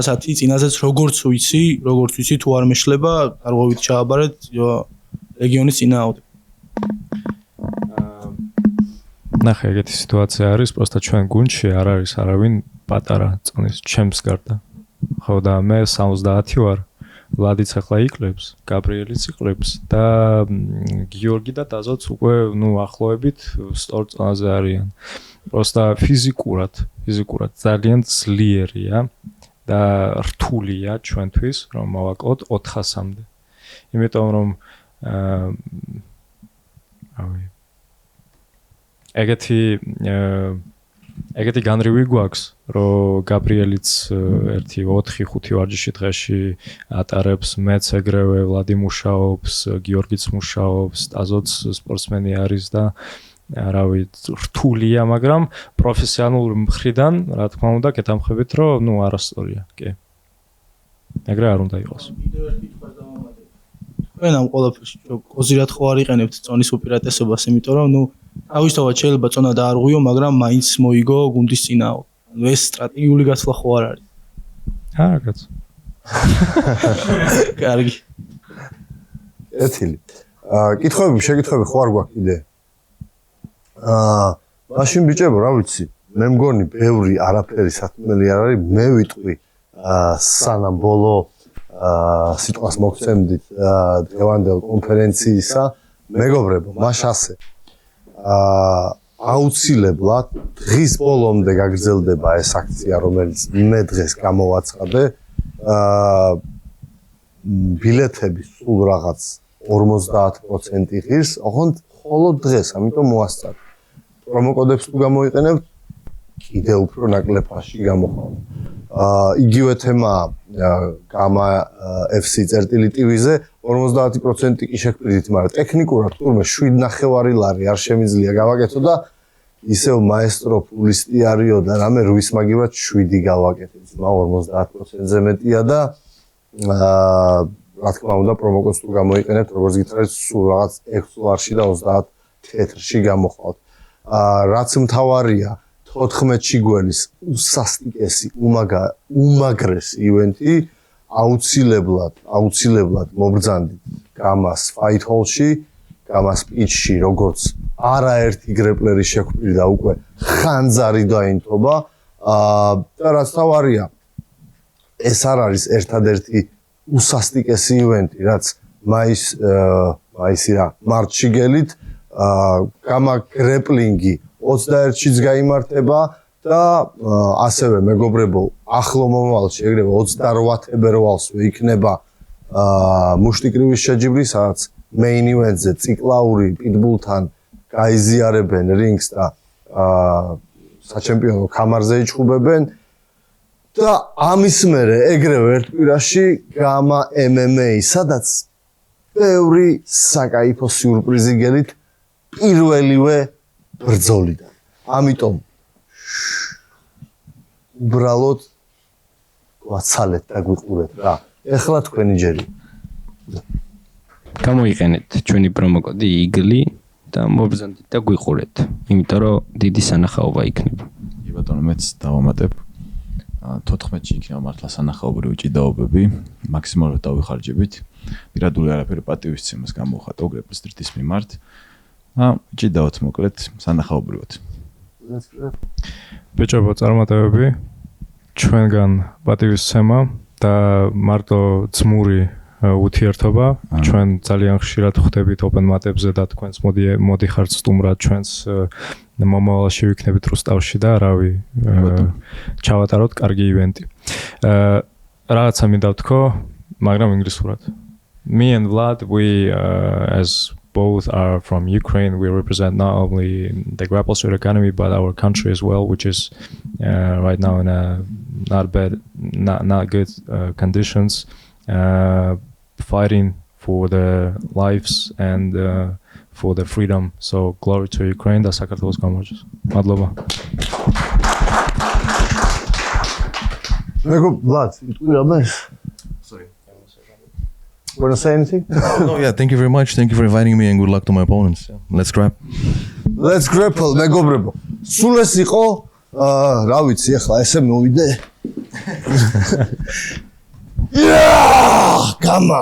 ასეთი წინაზეც როგორც ვიცი თუ არ მეშლება, კარგობით ჩააბარეთ რეგიონის წინააღმდეგ. ნახე ეგეთი სიტუაცია არის, პროსტა ჩვენ გუნდში არ არის არავინ პატარა წონის ჩემს გარდა. ხო და მე 70 ვარ. ვლადიც ახლა იკლებს, გაბრიელიც იკლებს და გიორგი და დაზოც უკვე ახლოებით სწორ წონაზე არიან. პროსტა ფიზიკურად ძალიან ძლიერია და რთულია ჩვენთვის რომ მოვაკლოთ 400-მდე. იმიტომ რომ ეგეთი განრივი გვაქვს, რომ გაბრიელიც ერთი 4-5 ვარჯიში დღეში ატარებს, მეც ეგრევე ვლადი მუშაობს, გიორგიც მუშაობს, სტაზოც სპორტსმენი არის და არავი რთულია, მაგრამ პროფესიონალურ მხრიდან, რა თქმა უნდა, გეთამხებით, რომ ნუ არასწორია, კი. ეგრე არ უნდა იყოს. თქვენ ამ ყველაფერში კოზირად ხო არ იყენებთ წონის უპირატესობას, იმიტომ რომ ნუ თავისთავად შეიძლება წონა დაარღვიო, მაგრამ მაინც მოიგო გუნდის წინააღმდეგ. ანუ ეს სტრატეგიული გასვლა ხო არ არის. რაღაც. კარგი. ეთილი. შეკითხვები ხო არ გვაქვს კიდე? მაშინ ბიჭებო, რა ვიცი, მე მგონი ბევრი არაფერი სათქმელი არ არის, მე ვიტყვი სანამ ბოლო სიტყვას მოგცემდით დღევანდელ კონფერენციისა, მეგობრებო, მას ასე აუცილებლად დღის ბოლომდე გაგრძელდება ეს აქცია, რომელიც მე დღეს გამოვაცხადე. ბილეთები სულ რაღაც 50% ღირს, ოღონდ მხოლოდ დღეს, ამიტომ მოასწარ. პრომოკოდებს თუ გამოიყენებთ, კიდე უფრო ნაკლებ ფასში გამოხვალთ. იგივე თემაა გამა FC.TV-ზე 50% კი შეგპირდით, მაგრამ ტექნიკურად თურმე 7.5 ლარი არ შემიძლია გავაკეთო და ისევ მაესტრო ფულისტი არისო და რამე რუის მაგივრად 7 გავაკეთე. 50%-ზე მეტია და რა თქმა უნდა პრომოკოდს თუ გამოიყენებთ, როგორც გითხრათ, სულ რაღაც 6 ლარში და 30 თეთრში გამოხვალთ. რაც მთავარია 14 გველის უსასტიკესი უმაგრესი ივენთი აუცილებლად მობრძანდით გამას Fight Hall-ში, გამას პიჩში, როგორც არაერთი გრეპლერი შეგვპირდა უკვე ხანძარი დაინთობა და რაც თავარია ეს არ არის ერთადერთი უსასტიკესი ივენთი, რაც მარტში გელით გამა გრეპლინგი 21-შიც გაიმართება და ასევე მეგობრებო, ახლო მომავალში ეგრევე 28 თებერვალსვე იქნება მუშტიკრივის შეჯიბრი, სადაც main event-ზე ციკლაური პიტბულთან გაიზიარებენ რინგს და საჩემპიონო კამარზე იჩხუბებენ და ამის მერე ეგრევე ერთ კვირაში გამა MMA, სადაც ბევრი საკაიფო სიურპრიზი გელით პირველივე ბრძოლიდან. ამიტომ უბრალოდ გვაცალეთ და გვიყურეთ რა. ეხლა თქვენი ჯერი. გამოიყენეთ ჩვენი პრომოკოდი EAGLE და მობრძანდით და გვიყურეთ, იმიტომ რომ დიდი სანახაობა იქნება. კი ბატონო, მეც დავამატებ. 14-ში იქნება მართლა სანახაობრივი ჭიდაობები, მაქსიმალურად დავიხარჯებით. მირადული არაფერი პატივისცემას გამოვხატო გრეპლის სტრიტის მიმართ. ჭიდაოთ მოკლედ სანახაობრივად. ბიჭებო, წარმატებები ჩვენგან პატივისცემა და მარტო ძმური უთიერთობა. ჩვენ ძალიან ხშირად ხვდებით open mat-ებზე და თქვენს მოდიხართ სტუმრად ჩვენს მომავალში ვიქნებით რუსტავში და რავი ჩავატაროთ კარგი ივენტი. რაღაცა მინდა ვთქო, მაგრამ ინგლისურად. Me and Vlad, we as both are from Ukraine. We represent not only the Grapple Street Academy, but our country as well, which is right now in a not good conditions, fighting for their lives and for their freedom. So glory to Ukraine. Da საქართველოს გამარჯვეს. მადლობა. Vlad, sorry. Want to say anything? Oh yeah, thank you very much. Thank you for inviting me and good luck to my opponents. Let's grapple, მეგობრებო. სულ ეს იყო, რა ვიცი, ახლა ესე მოვიდე. გამა.